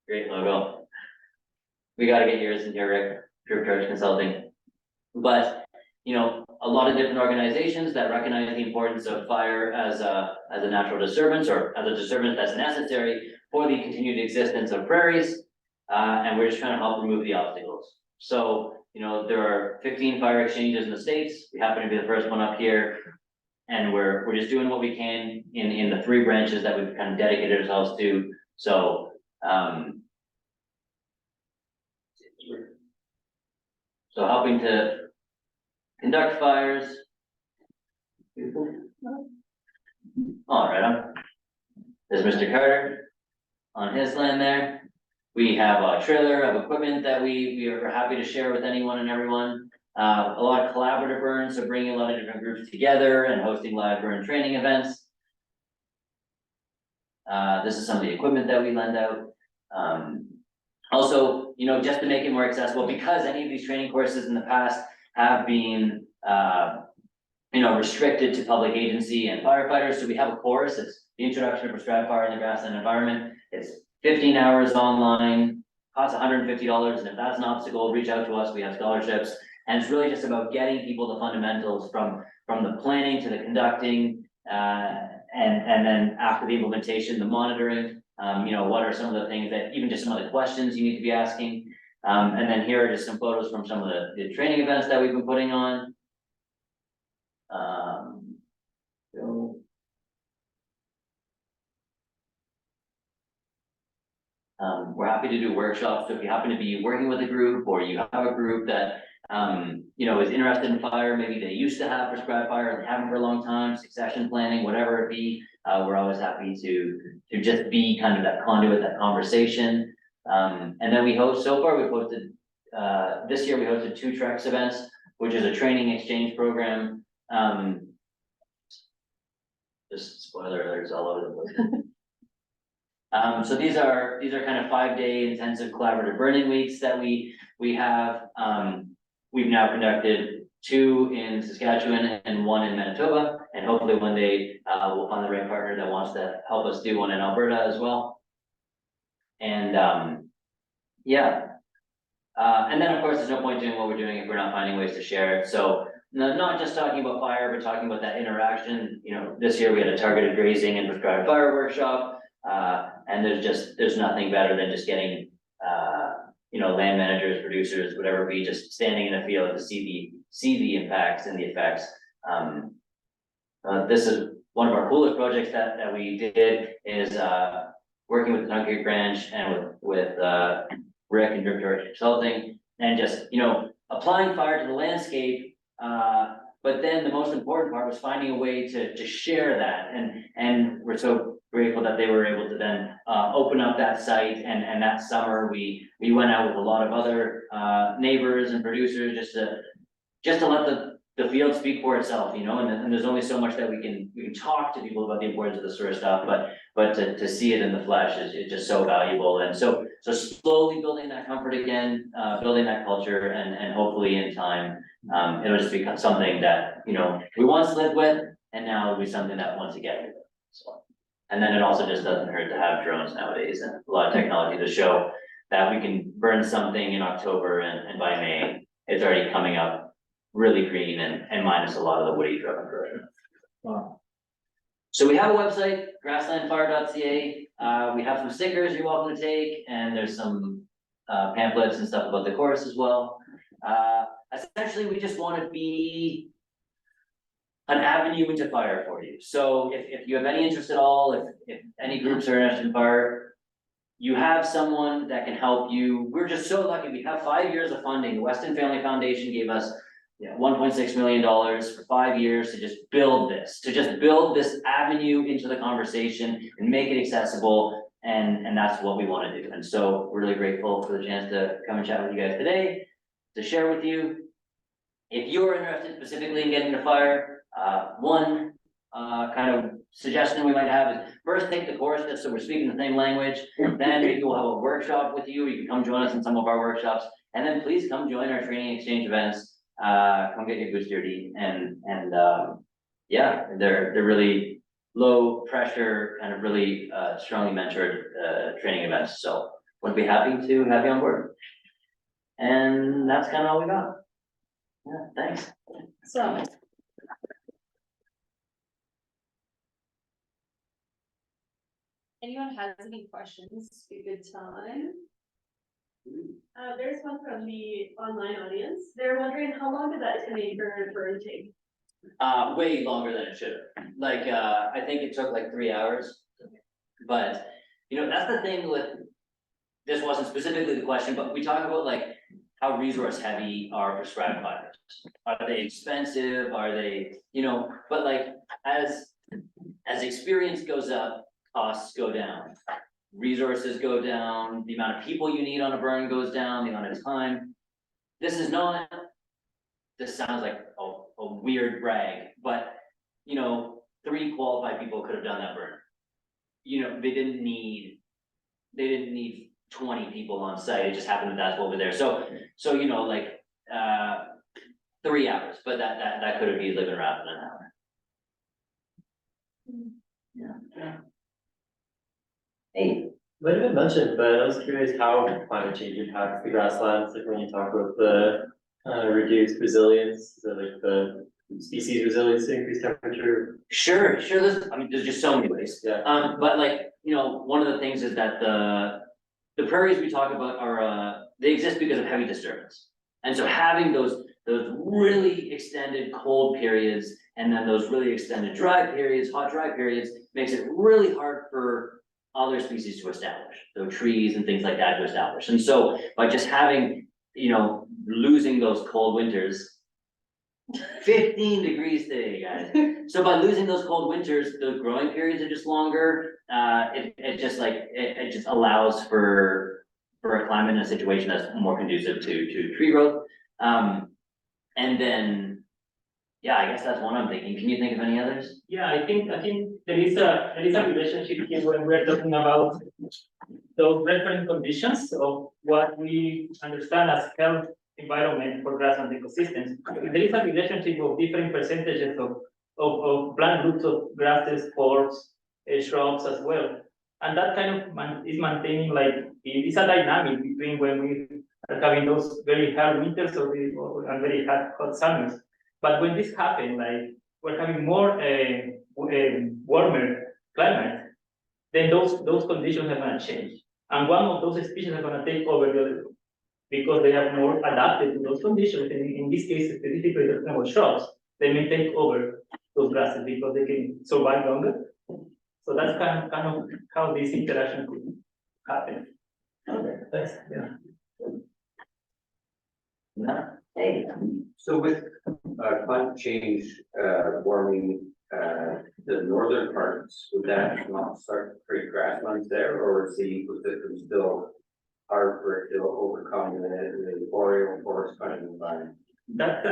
Great logo. We got to get yours in here, Rick, Pure Charge Consulting. But a lot of different organizations that recognize the importance of fire as a natural disturbance, or as a disturbance that's necessary for the continued existence of prairies, and we're just trying to help remove the obstacles. So, there are 15 fire exchanges in the States. We happen to be the first one up here, and we're just doing what we can in the 3 branches that we've kind of dedicated ourselves to. So, helping to conduct fires. All right, there's Mr. Carter on his land there. We have a trailer of equipment that we are happy to share with anyone and everyone. A lot of collaborative burns, so bringing a lot of different groups together and hosting live burn training events. This is some of the equipment that we lend out. Also, just to make it more accessible, because any of these training courses in the past have been, restricted to public agency and firefighters. So we have a course. It's the Introduction to Prescribed Fire in the Grassland Environment. It's 15 hours online, costs $150. And if that's an obstacle, reach out to us. We have scholarships. And it's really just about getting people the fundamentals from the planning to the conducting, and then after the implementation, the monitoring. What are some of the things that, even just some of the questions you need to be asking. And then here are just some photos from some of the training events that we've been putting on. We're happy to do workshops. So if you happen to be working with a group, or you have a group that is interested in fire, maybe they used to have prescribed fire and they haven't for a long time, succession planning, whatever it be, we're always happy to just be kind of that conduit, that conversation. And then we've hosted, this year we hosted 2 Trex events, which is a training exchange program. Just spoiler alerts all over the place. So these are kind of 5-day intensive collaborative burning weeks that we have. We've now conducted 2 in Saskatchewan and 1 in Manitoba, and hopefully one day we'll find the right partner that wants to help us do one in Alberta as well. And and then of course there's no point doing what we're doing if we're not finding ways to share it. So not just talking about fire, but talking about that interaction. This year we had a targeted grazing and prescribed fire workshop. And there's nothing better than just getting, land managers, producers, whatever it be, just standing in a field to see the impacts and the effects. This is one of our coolest projects that we did, is working with the Concrete Branch and with Rick and Drip George Consulting, and just, applying fire to the landscape. But then the most important part was finding a way to share that. And we're so grateful that they were able to then open up that site. And that summer we went out with a lot of other neighbors and producers just to let the fields speak for itself, you know, and there's only so much that we can talk to people about the importance of this sort of stuff, but to see it in the flesh is just so valuable. And so slowly building that comfort again, building that culture, and hopefully in time, it'll just become something that, you know, we once lived with, and now it'll be something that once again, so. And then it also just doesn't hurt to have drones nowadays and a lot of technology to show that we can burn something in October and by May, it's already coming up really green and minus a lot of the woody drug erosion. Wow. So we have a website, grasslandfire.ca. We have some stickers you're welcome to take, and there's some pamphlets and stuff about the course as well. Essentially, we just want to be an avenue into fire for you. So if you have any interest at all, if any groups are interested in fire, you have someone that can help you. We're just so lucky. We have 5 years of funding. The Weston Family Foundation gave us $1.6 million for 5 years to just build this avenue into the conversation and make it accessible. And that's what we want to do. And so we're really grateful for the chance to come and chat with you guys today, to share with you. If you're interested specifically in getting into fire, one kind of suggestion we might have is first take the course just so we're speaking the same language. Then maybe we'll have a workshop with you. You can come join us in some of our workshops. And then please come join our training exchange events. Come get your boots dirty, and yeah, they're really low pressure, kind of really strongly mentored training events. So would be happy to have you on board. And that's kind of all we got. Yeah, thanks. So. Anyone has any questions? Be a good time. There's one from the online audience. They're wondering how long did that 10 acre burn take? Way longer than it should have. Like, I think it took like 3 hours. But, you know, that's the thing with, this wasn't specifically the question, but we talk about like how resource heavy are prescribed fires. Are they expensive? Are they, you know, but like as experience goes up, costs go down. Resources go down, the amount of people you need on a burn goes down, the amount of time. This sounds like a weird brag, but you know, 3 qualified people could have done that burn. You know, they didn't need 20 people on site, it just happened that that's what was there. So you know, like 3 hours, but that could have easily been wrapped in an hour. Yeah. Hey. Might have been mentioned, but I was curious how climate change impacts the grasslands, like when you talk about the reduced resilience, so like the species resilience to increased temperature. Sure, there's just so many ways. Yeah. But like, you know, one of the things is that the prairies we talk about are, they exist because of heavy disturbance. And so having those really extended cold periods and then those really extended dry periods, hot dry periods, makes it really hard for other species to establish, so trees and things like that to establish. And so by just having, you know, losing those cold winters, 15 degrees today, guys. So by losing those cold winters, the growing periods are just longer. It just allows for a climate and a situation that's more conducive to tree growth. And then, yeah, I guess that's one I'm thinking. Can you think of any others? Yeah, I think there is a relationship here when we're talking about those reference conditions of what we understand as health environment for grassland ecosystems. There is a relationship of different percentages of plant groups of grasses, forbs, shrubs as well. And that kind of is maintaining, like, it's a dynamic between when we are having those very hard winters and very hot summers. But when this happens, like we're having more warmer climate, then those conditions are going to change. And one of those species are going to take over the other because they are more adapted to those conditions. And in this case, specifically talking about shrubs, they may take over those grasses because they can survive longer. So that's kind of how this interaction could happen. Okay, thanks. Yeah. Yeah. Hey. So with climate change warming the northern parts, would that not start to create grasslands there, or is the ecosystem still hard for it to overcome the boreal forest kind of environment? That's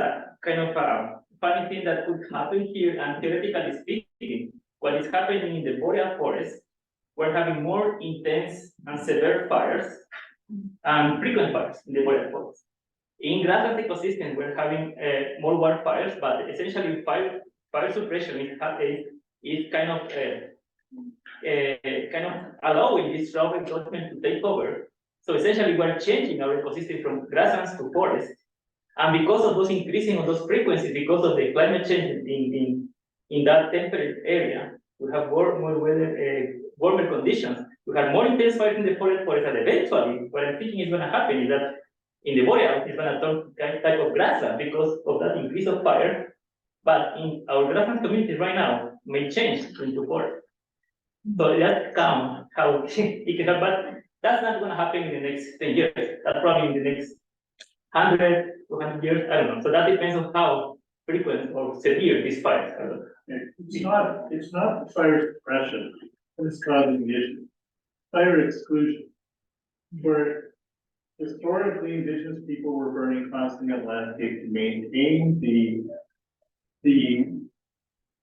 kind of funny thing that could happen here, and theoretically speaking, what is happening in the boreal forest, we're having more intense and severe fires and frequent fires in the boreal forest. In grassland ecosystems, we're having more wildfires, but essentially fire suppression is kind of allowing this drought encroachment to take over. So essentially, we're changing our ecosystem from grasslands to forests. And because of those increasing of those frequencies, because of the climate change in that temperate area, we have more weather, warmer conditions. We have more intense fires in the forest, and eventually, what I'm thinking is going to happen is that in the boreal, it's going to turn type of grassland because of that increase of fire. But in our grassland communities right now, may change into forest. So that's how it can happen. But that's not going to happen in the next 10 years. That's probably in the next 100, 200 years. I don't know. So that depends on how frequent or severe these fires are. It's not fire suppression that is causing the issue. Fire exclusion, where historically indigenous people were burning constantly on landscape to maintain the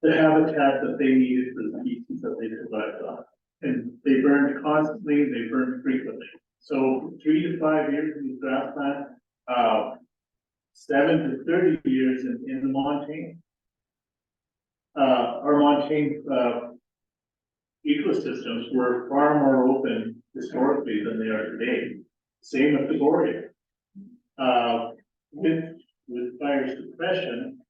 habitat that they needed for the species that they survived on. And they burned constantly, they burned frequently. So 3 to 5 years in the grassland, 7 to 30 years in the montane. Our montane ecosystems were far more open historically than they are today. Same with the boreal. With fire suppression,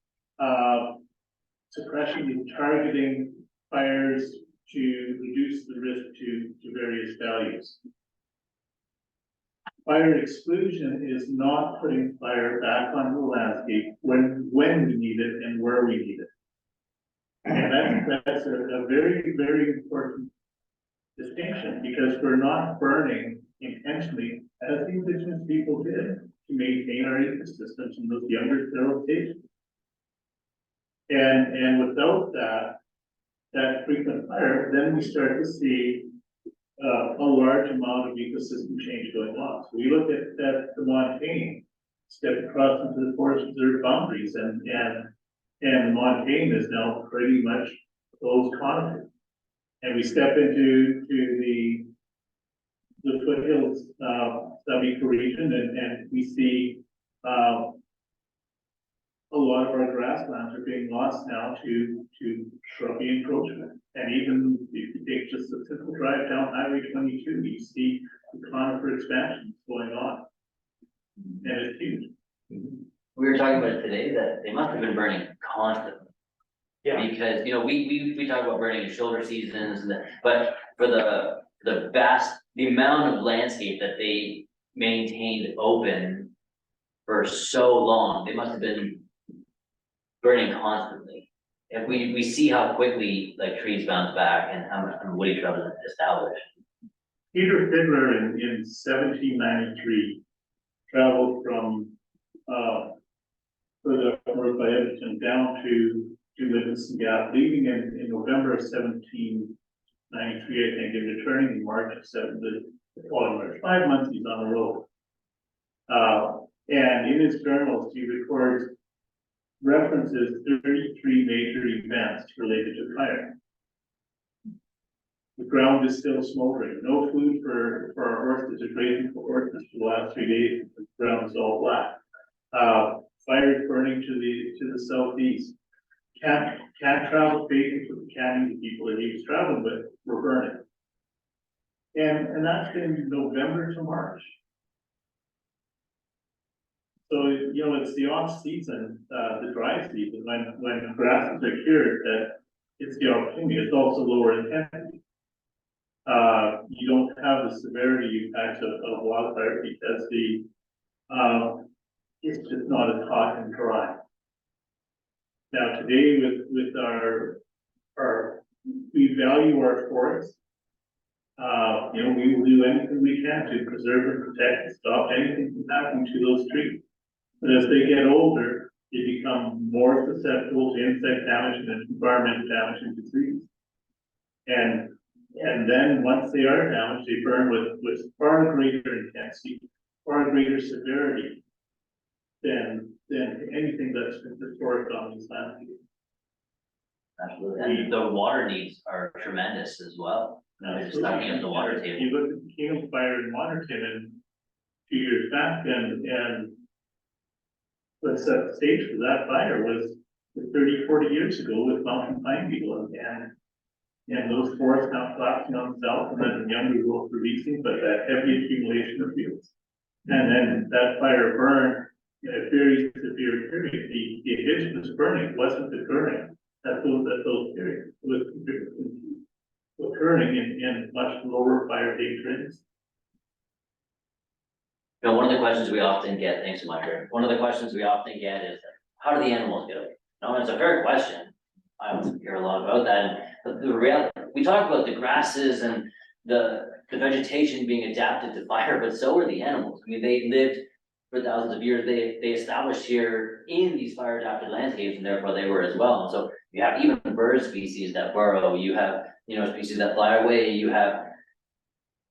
suppression is targeting fires to reduce the risk to various values. Fire exclusion is not putting fire back on the landscape when we need it and where we need it. And that's a very, very important distinction, because we're not burning intentionally as the indigenous people did to maintain our ecosystems in those younger sterile stages. And without that frequent fire, then we start to see a large amount of ecosystem change going on. So we look at the montane, step across into the forest reserve boundaries, and the montane is now pretty much closed conifer. And we step into the foothills sub-eco region, and we see a lot of our grasslands are being lost now to shrubby encroachment. And even if you take just a simple drive down Highway 22, you see the conifer expansion going on. And it's huge. We were talking about it today, that they must have been burning constantly. Yeah. Because, we talk about burning in shoulder seasons, but for the amount of landscape that they maintained open for so long, they must have been burning constantly. And we see how quickly trees bounce back and how much woody shrubs established. Peter Fiddler in 1793 traveled from further up north by Edmonton down to Livingston Gap, leaving in November of 1793, I think, and returning in March of the following March. 5 months he's on the road. And in his journals, he records references 33 major events related to fire. The ground is still smoldering. No food for our horses. They're grazing for horses for the last 3 days. The ground is all black. Fire burning to the southeast. Can't travel patients with the canning people that he was traveling with were burning. And that's in November to March. So, it's the off season, the dry season, when grasses are cured, that it's the opportunity. It's also lower intensity. You don't have the severity impacts of wildfire because it's just not as hot and dry. Now today with we value our forests. We will do anything we can to preserve and protect and stop anything from happening to those trees. But as they get older, they become more susceptible to insect damage and environmental damage and disease. And then once they are damaged, they burn with far greater intensity, far greater severity than than anything that's been historic on these landscapes. Absolutely, and the water needs are tremendous as well. They're just sucking up the water table. You look at the Kingdom Fire in Waterton and 2 years back, and let's set the stage for that fire was 30, 40 years ago with mountain pine beetle, and those forests now collapsing on themselves, and then the younger growth releasing, but that heavy accumulation of fuels. And then that fire burned in a very severe period. The indigenous burning wasn't occurring at those periods. It was occurring in much lower fire patrons. You know, one of the questions we often get, thanks so much, Rick. One of the questions we often get is, how do the animals get away? No, it's a fair question. I don't hear a lot about that. But the reality, we talk about the grasses and the vegetation being adapted to fire, but so are the animals. I mean, they lived for thousands of years. They established here in these fire adapted landscapes, and therefore they were as well. And so you have even bird species that burrow, you have, you know, species that fly away, you have,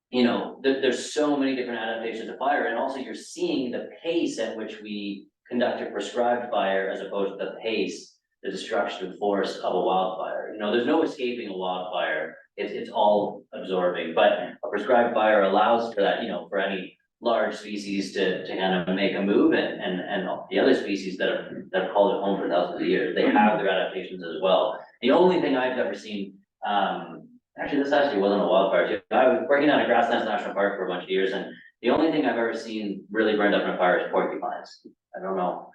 you know, there's so many different adaptations of fire, and also you're seeing the pace at which we conduct a prescribed fire as opposed to the pace, the destruction force of a wildfire. You know, there's no escaping a wildfire. It's all absorbing, but a prescribed fire allows for that, you know, for any large species to kind of make a move, and the other species that have called it home for thousands of years, they have their adaptations as well. The only thing I've ever seen, actually, this actually wasn't a wildfire too. I was working on a grasslands national park for a bunch of years, and the only thing I've ever seen really burned up in a fire is porcupines. I don't know,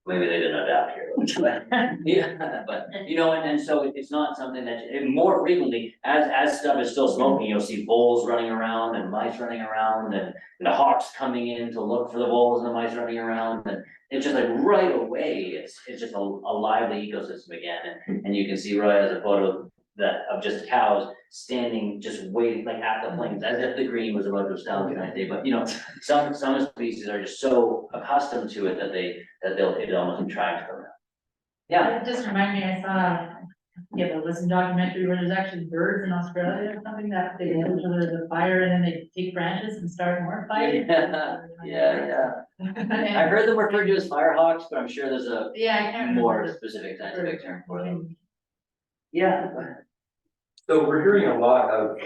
maybe they didn't adapt here, but yeah, but you know, and so it's not something that more frequently, as stuff is still smoking, you'll see voles running around and mice running around, and the hawks coming in to look for the voles and the mice running around, and it's just like right away, it's just a lively ecosystem again, and you can see Roy has a photo that of just cows standing, just waiting, like at the flames, as if the green was about to establish that day. But you know, some species are just so accustomed to it that it almost attracts them. Yeah. It just reminded me, I saw, there was a documentary where there's actually birds in Australia or something that they go to the fire and then they take branches and start more fire. Yeah. I've heard them referred to as firehawks, but I'm sure there's a Yeah, I can't remember. more specific scientific term for them. Yeah. So we're hearing a lot of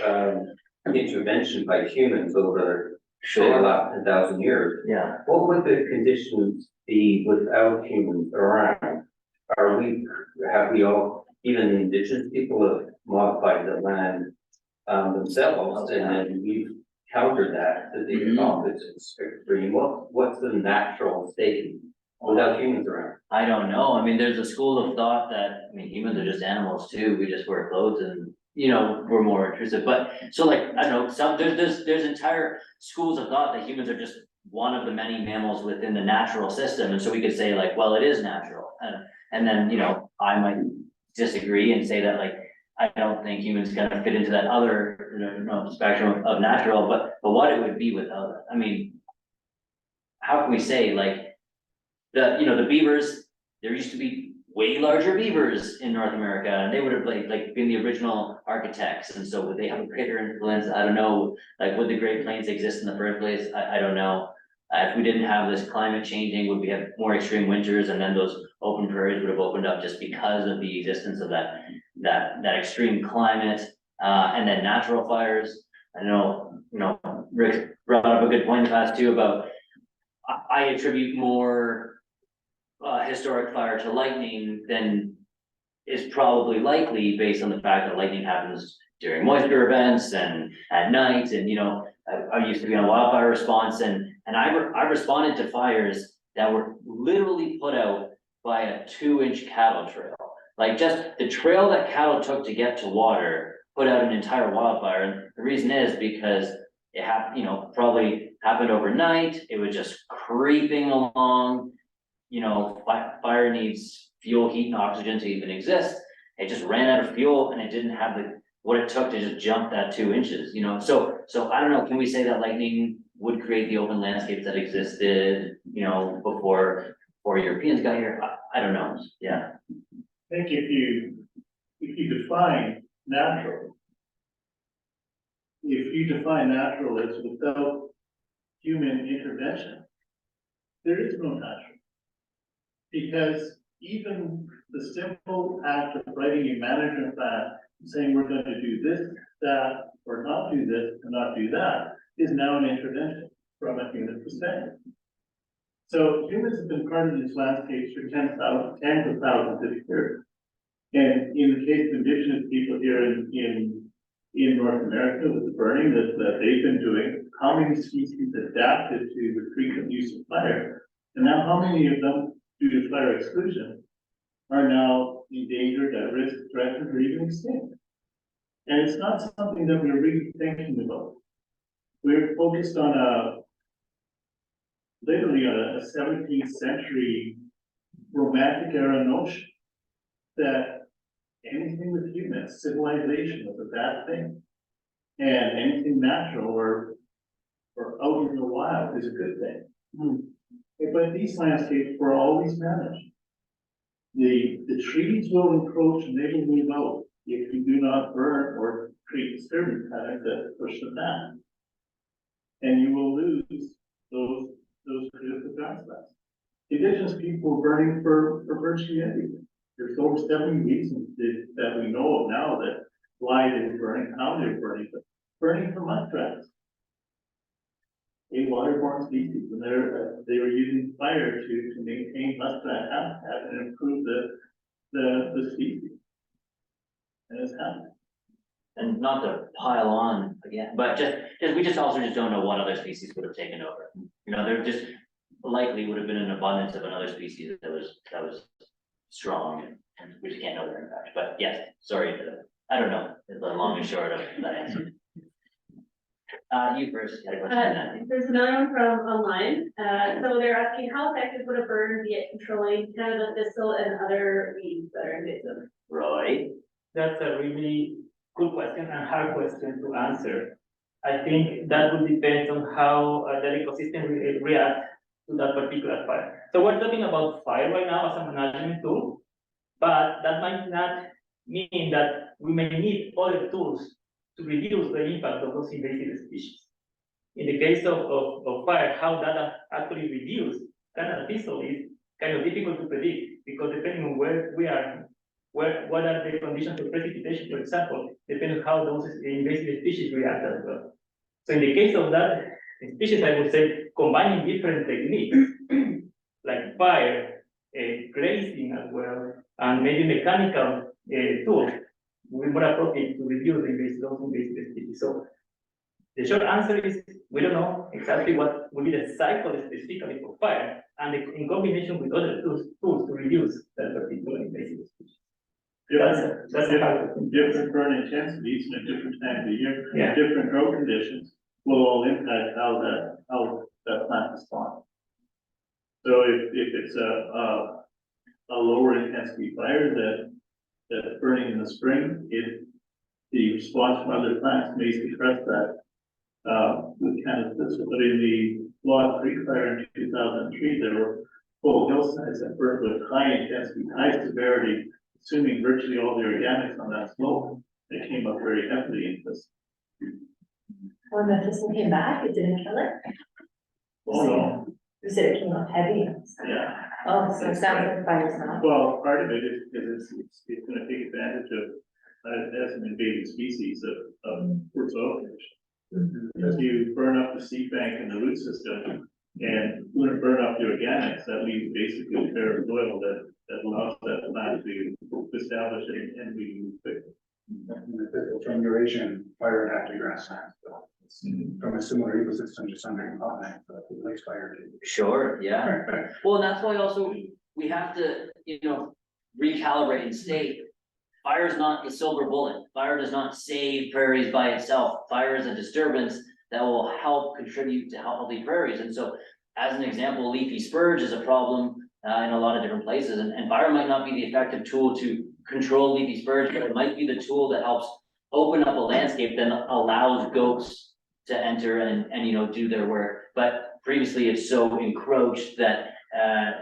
intervention by humans over, say, the last 10,000 years. Yeah. What would the conditions be without humans around? Have we all, even the indigenous people have modified the land themselves, and then we've countered that to the opposite extreme? What's the natural state without humans around? I don't know. I mean, there's a school of thought that, I mean, humans are just animals too. We just wear clothes and, you know, we're more intrusive. But so like, I don't know, there's entire schools of thought that humans are just one of the many mammals within the natural system. And so we could say like, well, it is natural. And then, you know, I might disagree and say that like, I don't think humans kind of fit into that other, you know, spectrum of natural, but what it would be without it. I mean, how can we say like, the beavers, there used to be way larger beavers in North America, and they would have like been the original architects, and so would they have a greater influence? I don't know, like would the Great Plains exist in the first place? I don't know. If we didn't have this climate changing, would we have more extreme winters, and then those open prairies would have opened up just because of the existence of that extreme climate, and then natural fires. I know, you know, Rick brought up a good point in the past too about I attribute more historic fire to lightning than is probably likely based on the fact that lightning happens during moisture events and at night. And, you know, I used to be on Wildfire Response, and I responded to fires that were literally put out by a 2-inch cattle trail. Like just the trail that cattle took to get to water put out an entire wildfire. And the reason is because it happened, you know, probably happened overnight. It was just creeping along. You know, fire needs fuel, heat, and oxygen to even exist. It just ran out of fuel, and it didn't have what it took to just jump that 2 inches, you know? So I don't know, can we say that lightning would create the open landscapes that existed, you know, before Europeans got here? I don't know, yeah. I think if you define natural, as without human intervention, there is no natural. Because even the simple act of writing a management plan, saying we're gonna do this, that, or not do this, and not do that, is now an intervention from a human perspective. So humans have been part of these landscapes for tens of thousands of years. And in the case of indigenous people here in North America with the burning that they've been doing, how many species adapted to the frequent use of fire? And now how many of them, due to fire exclusion, are now endangered, at risk, threatened, or even extinct? And it's not something that we're really thinking about. We're focused on literally a 17th century romantic era notion that anything with humans, civilization was a bad thing. And anything natural or out in the wild is a good thing. But these landscapes were always managed. The trees will encroach and they will move out if you do not burn or create disturbance patterns that push them down. And you will lose those critical grasslands. Indigenous people were burning for virtually everything. There's over 70 reasons that we know of now that why they were burning, how they were burning, but burning for muskrats. A waterborne species, and they were using fire to maintain muskrat habitat and improve the species. And it's happening. And not to pile on again, but we just also just don't know what other species would have taken over. You know, there just likely would have been an abundance of another species that was strong, and we just can't know their impact. But yes, sorry, I don't know, is the long and short of that answer. You first, you had a question. There's another one from online, so they're asking how effective would a burn be at controlling Canada thistle and other weeds that are invasive? Roy? That's a really good question and hard question to answer. I think that would depend on how the ecosystem react to that particular fire. So we're talking about fire right now as a management tool, but that might not mean that we may need other tools to reduce the impact of those invasive species. In the case of fire, how that actually reduce Canada thistle is kind of difficult to predict, because depending on where we are, what are the conditions of precipitation, for example, depends on how those invasive species react as well. So in the case of that species, I would say combining different techniques like fire, grazing as well, and maybe mechanical tools will be more appropriate to reduce those invasive species. So the short answer is we don't know exactly what will be the cycle specifically for fire, and in combination with other tools to reduce that particular invasive species. That's different burn intensities in a different time of the year, Yeah. different grow conditions will all impact how that plant responds. So if it's a lower intensity fire that's burning in the spring, the response from other plants may suppress that with kind of this. But in the Log Creek fire in 2003, there were whole hillsides that burned with high intensity, high severity, consuming virtually all the organics on that slope. They came up very heavily into this. When the thistle came back, it didn't kill it? Oh, no, You said it came up heavy. yeah. Oh, so it sounds like the fire's not. Well, part of it is because it's gonna take advantage of, as an invasive species of for soil condition. If you burn up the seed bank and the root system and burn up the organics, that leaves basically a pair of soil that allows that plant to establish it and be moved quickly. From Eurasian fire and active grassland, so it's from a similar ecosystem just under a continent, but it likes fire. Sure, yeah. Well, and that's why also we have to, recalibrate and state, fire is not the silver bullet. Fire does not save prairies by itself. Fire is a disturbance that will help contribute to healthy prairies. And so, as an example, leafy spurge is a problem in a lot of different places, and fire might not be the effective tool to control leafy spurge, but it might be the tool that helps open up a landscape that allows goats to enter and do their work. But previously it's so encroached that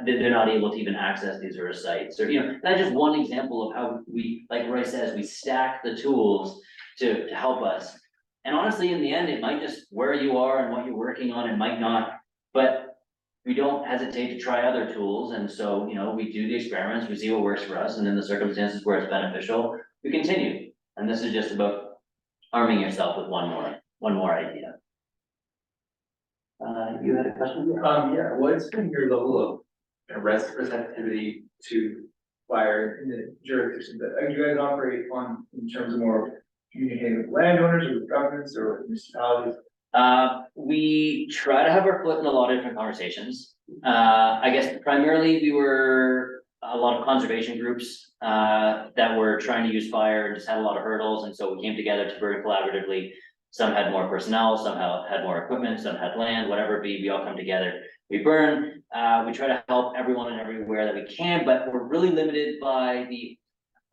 they're not able to even access these sort of sites. Or that's just one example of how we, like Roy says, we stack the tools to help us. And honestly, in the end, it might just where you are and what you're working on, it might not. But we don't hesitate to try other tools, and so, you know, we do the experiments, we see what works for us, and in the circumstances where it's beneficial, we continue. And this is just about arming yourself with one more idea. You had a question? Yeah, what's been your level of receptivity to fire in the jurisdictions that you guys operate on in terms of more communicating with landowners or with governments or municipalities? We try to have our foot in a lot of different conversations. I guess primarily we were a lot of conservation groups, that were trying to use fire and just had a lot of hurdles, and so we came together to work collaboratively. Some had more personnel, some had more equipment, some had land, whatever it be, we all come together, we burn. We try to help everyone and everywhere that we can, but we're really limited by the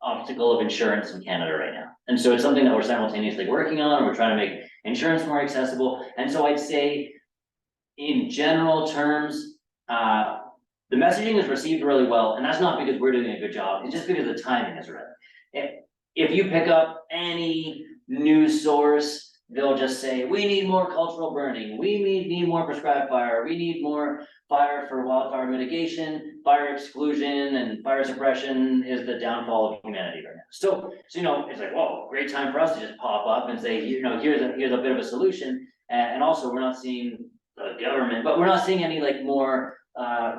obstacle of insurance in Canada right now. And so it's something that we're simultaneously working on, and we're trying to make insurance more accessible. And so I'd say in general terms, the messaging is received really well, and that's not because we're doing a good job, it's just because the timing is right. If you pick up any news source, they'll just say, we need more cultural burning, we need more prescribed fire, we need more fire for wildfire mitigation, fire exclusion, and fire suppression is the downfall of humanity right now. So you know, it's like, whoa, great time for us to just pop up and say, you know, here's a bit of a solution. And also, we're not seeing the government, but we're not seeing any like more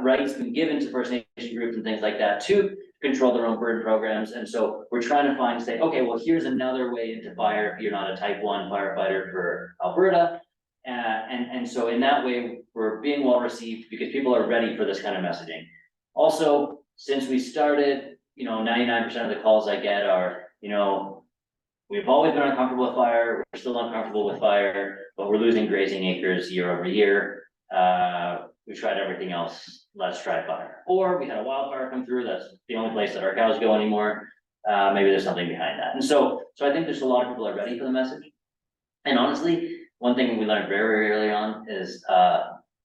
rights being given to First Nation groups and things like that to control their own burn programs. And so we're trying to find, say, okay, well, here's another way into fire if you're not a type 1 firefighter for Alberta. And so in that way, we're being well received because people are ready for this kind of messaging. Also, since we started, you know, 99% of the calls I get are, you know, we've always been uncomfortable with fire, we're still uncomfortable with fire, but we're losing grazing acres year over year. We tried everything else, let's try fire. Or we had a wildfire come through, that's the only place that our cows go anymore. Maybe there's something behind that. And so I think there's a lot of people that are ready for the message. And honestly, one thing we learned very, very early on is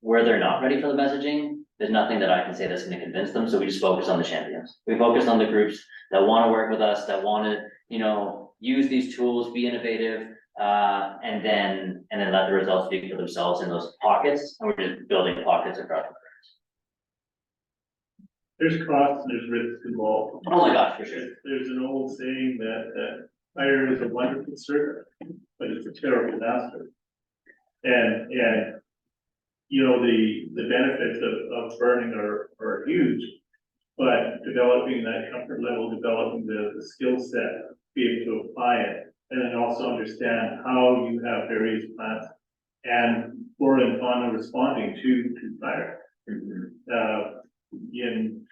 where they're not ready for the messaging, there's nothing that I can say that's going to convince them. So we just focus on the champions. We focus on the groups that want to work with us, that want to, you know, use these tools, be innovative, and then let the results speak for themselves in those pockets. And we're just building pockets across the prairies. There's costs and there's risks involved. Oh my gosh, for sure. There's an old saying that fire is a wonderful servant, but it's a terrible master. And you know, the benefits of burning are huge, but developing that comfort level, developing the skill set, be able to apply it, and then also understand how you have various plants and flora and fauna responding to fire. In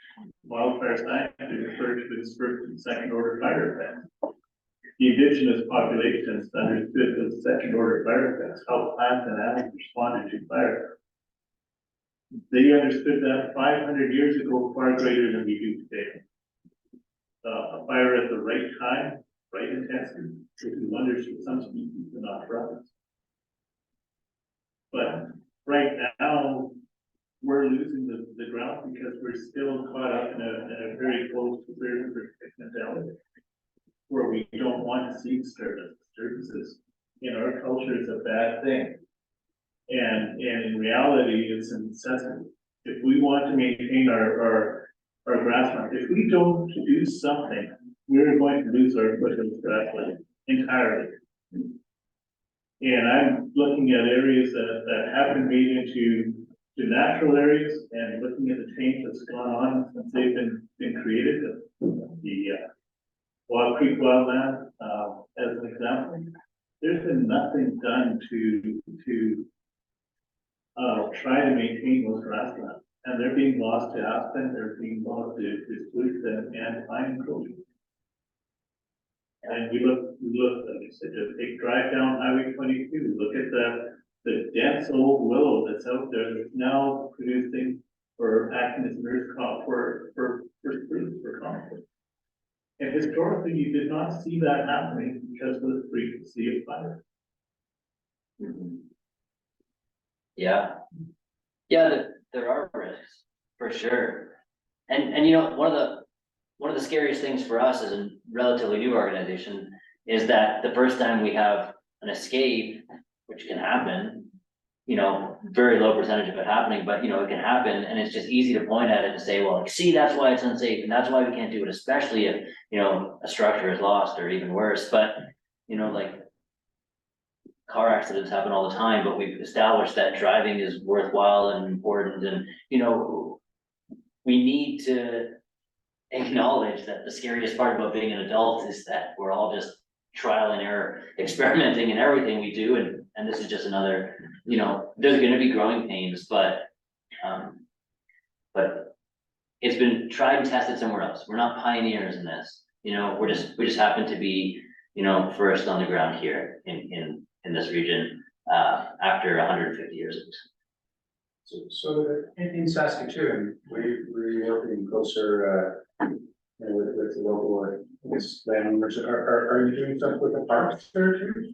wildfire science, we refer to it as first and second order fire effects. The indigenous populations understood the second order fire effects, how plants and animals responded to fire. They understood that 500 years ago, far greater than we do today. A fire at the right time, right intensity, which is wonders for some species and not for others. But right now, we're losing the ground because we're still caught up in a very close to very mentality, where we don't want to see disturbances. In our culture is a bad thing. And in reality, it's a necessity. If we want to maintain our grassland, if we don't do something, we're going to lose our grassland entirely. And I'm looking at areas that have been made into natural areas and looking at the change that's gone on since they've been created. The Wild Creek wildland, as an example, there's been nothing done to try to maintain those grasslands, and they're being lost to aspen, they're being lost to spruce and pine encroachment. And we look, like I said, just drive down Highway 22, look at the dense old willow that's out there that's now producing or acting as nurse crop for spruce, for compost. And historically, you did not see that happening because of the frequency of fire. Yeah, there are risks for sure, and you know, one of the scariest things for us as a relatively new organization is that the first time we have an escape, which can happen, you know, very low percentage of it happening, but you know, it can happen, and it's just easy to point at it and say, well, like, see, that's why it's unsafe, and that's why we can't do it, especially if, you know, a structure is lost or even worse, but, you know, like. Car accidents happen all the time, but we've established that driving is worthwhile and important, and, you know, we need to acknowledge that the scariest part about being an adult is that we're all just trial and error, experimenting in everything we do, and this is just another, you know, there's gonna be growing pains, but it's been tried and tested somewhere else. We're not pioneers in this, you know, we just happen to be, you know, first on the ground here in this region, after 150 years of this. So in Saskatoon, we're working closer, with the local, landowners, are you doing stuff with the parks there too?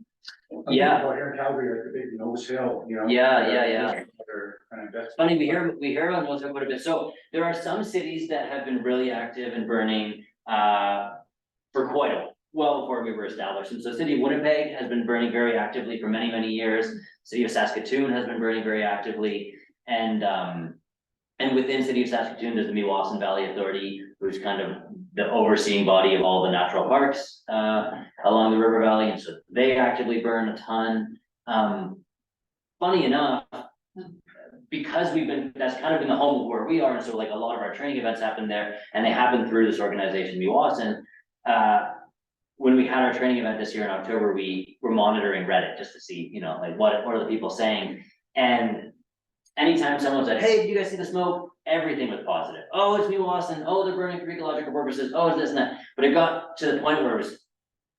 Yeah. Well, here in Calgary, like the big Nose Hill, you know? Yeah. They're kind of It's funny, we hear about North quite a bit, so there are some cities that have been really active in burning, for quite a while. Well, before we were established, and so city of Winnipeg has been burning very actively for many years. City of Saskatoon has been burning very actively, and within city of Saskatoon, there's the Meewasin Valley Authority, who's kind of the overseeing body of all the natural parks along the river valley, and so they actively burn a ton. Funny enough, because that's kind of been the home of where we are, and so like a lot of our training events happen there, and they happen through this organization, Meewasin. When we had our training event this year in October, we were monitoring Reddit just to see, you know, like what are the people saying? And anytime someone said, hey, did you guys see the smoke? Everything was positive. Oh, it's Meewasin. Oh, they're burning for ecological purposes. Oh, it's this and that. But it got to the point where it was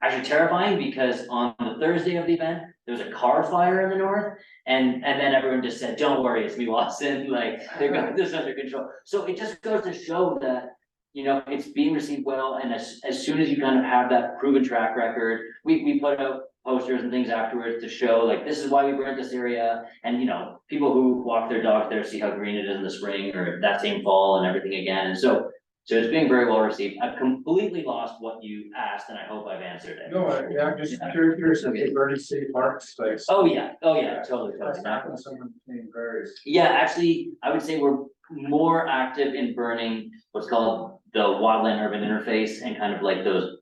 actually terrifying, because on the Thursday of the event, there was a car fire in the north, and then everyone just said, don't worry, it's Meewasin, like they got this under control. So it just goes to show that, you know, it's being received well, and as soon as you kind of have that proven track record, we put out posters and things afterwards to show, like, this is why we burnt this area, and, you know, people who walk their dogs there see how green it is in the spring or that same fall and everything again, and so it's being very well received. I've completely lost what you asked, and I hope I've answered it. No, yeah, I'm just curious if they burn in city parks, like. Oh, yeah, totally. What's happening someone in Prairies? Yeah, actually, I would say we're more active in burning what's called the wildland urban interface, and kind of like those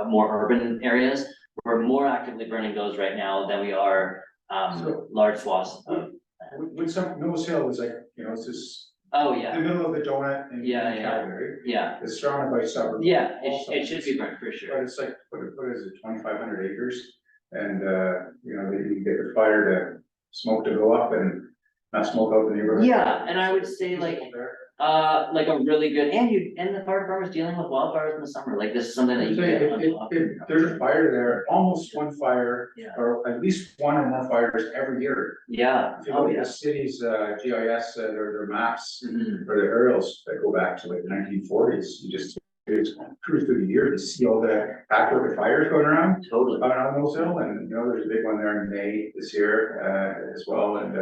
more urban areas. We're more actively burning those right now than we are large swaths of. With some, Nose Hill is like, you know, it's just. Oh, The yeah, middle of the donut in Yeah. Calgary. yeah, It's surrounded by suburbs. yeah, all it should be sides. burnt for sure. But it's like, what is it, 2,500 acres? And, you know, you get the fire to smoke to go up and not smoke out the neighborhood. Yeah, and I would say like a really good, and the fire department's dealing with wildfires in the summer, like this is something that you get on top. If there's a fire there, almost one fire, Yeah. or at least one or more fires every year. Yeah, If you oh, look at yeah. the city's GIS, their maps, Mhm. or the aerials that go back to like 1940s, you just cruise through the year, you see all the backward fires going around. Totally. On Nose Hill, and you know, there's a big one there in May this year, as well, and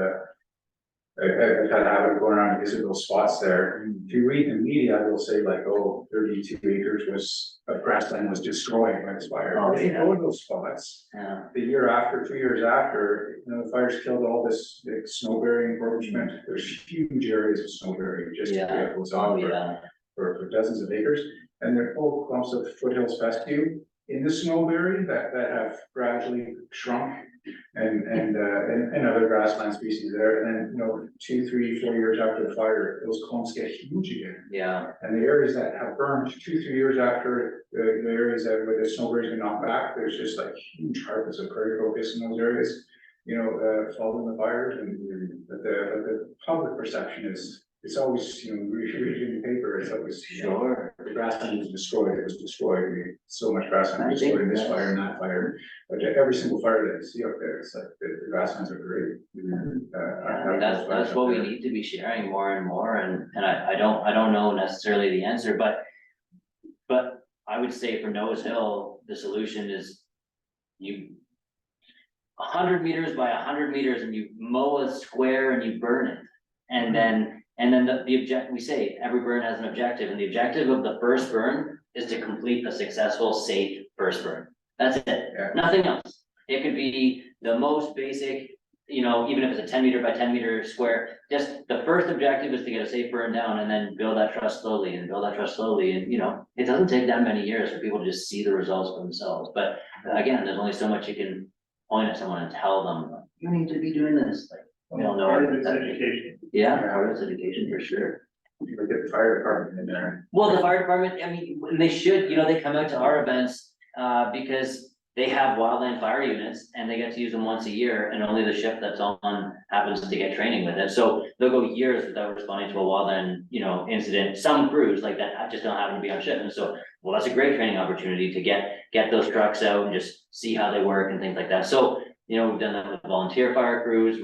I've had a habit of going around and visit those spots there. And if you read the media, they'll say like, oh, 32 acres of grassland was destroyed by this fire. Oh, If you yeah. go to those spots, Yeah, the year after, 2 years after, you know, the fires killed all this big snow-bearing encroachment. There's huge areas of snow-bearing just Yeah. goes oh, on yeah, for dozens of acres. And there are whole clumps of foothills fescue in the snowberry that have gradually shrunk, and other grassland species there. And then, you know, 2, 3, 4 years after the fire, those clumps get huge again. yeah, And the areas that have burned 2, 3 years after, the areas that where the snowberries been knocked back, there's just like huge carpets of prairie crocus in those areas, you know, following the fires. And the public perception is, it's always, you know, reading the paper, it's always, you know, sure. the grassland was destroyed, it was destroyed. I mean, so much grassland was destroyed in this fire and that fire. But every single fire that you see up there, it's like the grasslands are great. I mean, that's what we need to be sharing more and more, and I don't know necessarily the answer, but I would say for Nose Hill, the solution is you 100 meters by 100 meters, and you mow a square and you burn it. And then the we say every burn has an objective, and the objective of the first burn is to complete a successful, safe first burn. That's it, Yeah. nothing else. It could be the most basic, you know, even if it's a 10 meter by 10 meter square, just the first objective is to get a safe burn down and then build that trust slowly and build that trust slowly. And, you know, it doesn't take that many years for people to just see the results for themselves. But again, there's only so much you can point at someone and tell them, you need to be doing this, like, we don't know. Part of it's education. Yeah, part of it's education for sure. You could get the fire department in there. Well, the fire department, I mean, when they should, you know, they come out to our events, because they have wildland fire units and they get to use them once a year and only the shift that's on happens to get training with it. So they'll go years without responding to a wildland, you know, incident. Some crews like that just don't happen to be on shift. And so, well, that's a great training opportunity to get those trucks out and just see how they work and things like that. So, you know, we've done that with volunteer fire crews.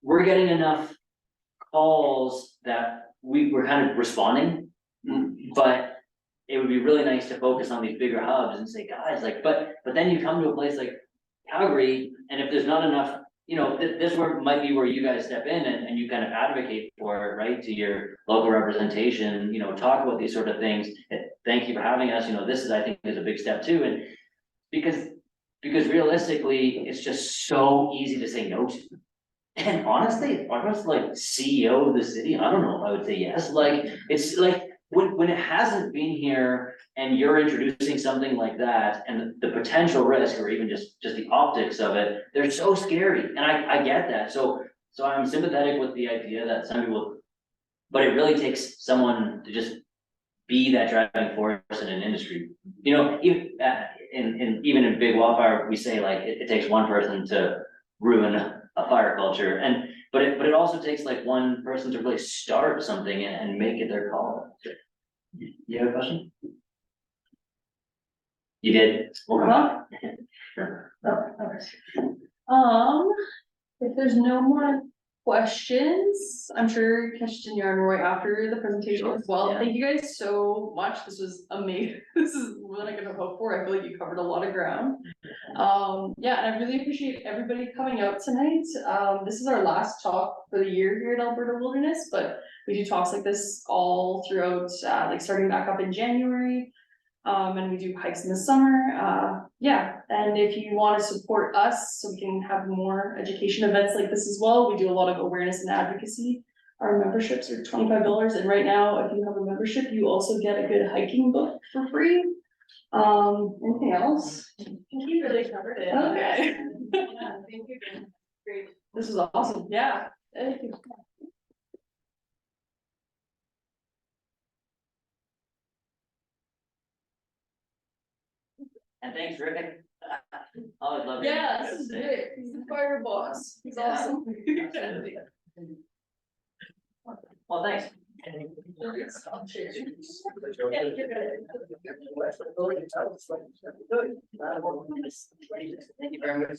We're getting enough calls that we're kind of responding, but it would be really nice to focus on these bigger hubs and say, guys, like, but then you come to a place like Calgary, and if there's not enough, you know, this might be where you guys step in and you kind of advocate for it, right, to your local representation, you know, talk about these sort of things. Thank you for having us, you know, this is, I think, is a big step too, and because realistically, it's just so easy to say no to. And honestly, if I was like CEO of the city, I don't know if I would say yes, like, it's like, when it hasn't been here and you're introducing something like that and the potential risk or even just the optics of it, they're so scary. And I get that. So I'm sympathetic with the idea that some people, but it really takes someone to just be that driving force in an industry. You know, even in big wildfire, we say like it takes one person to ruin a fire culture, but it also takes like one person to really start something and make it their call. You have a question? You did? Well, if there's no more questions, I'm sure Keshe and Yarn Roy after the presentation as well. Yeah. Thank you guys so much. This was amazing. This is what I could have hoped for. I feel like you covered a lot of ground. Yeah, and I really appreciate everybody coming out tonight. This is our last talk for the year here at Alberta Wilderness, but we do talks like this all throughout, like starting back up in January. And we do hikes in the summer, yeah, and if you wanna support us, so we can have more education events like this as well, we do a lot of awareness and advocacy. Our memberships are $25, and right now, if you have a membership, you also get a good hiking book for free. Anything else? I think you really covered it. Okay. Yeah, thank you. Great. This was awesome, yeah, thank you. And thanks, Rick. Always love it. Yeah, this is great, he's the fire boss, he's awesome. Well, thanks. Thank you very much.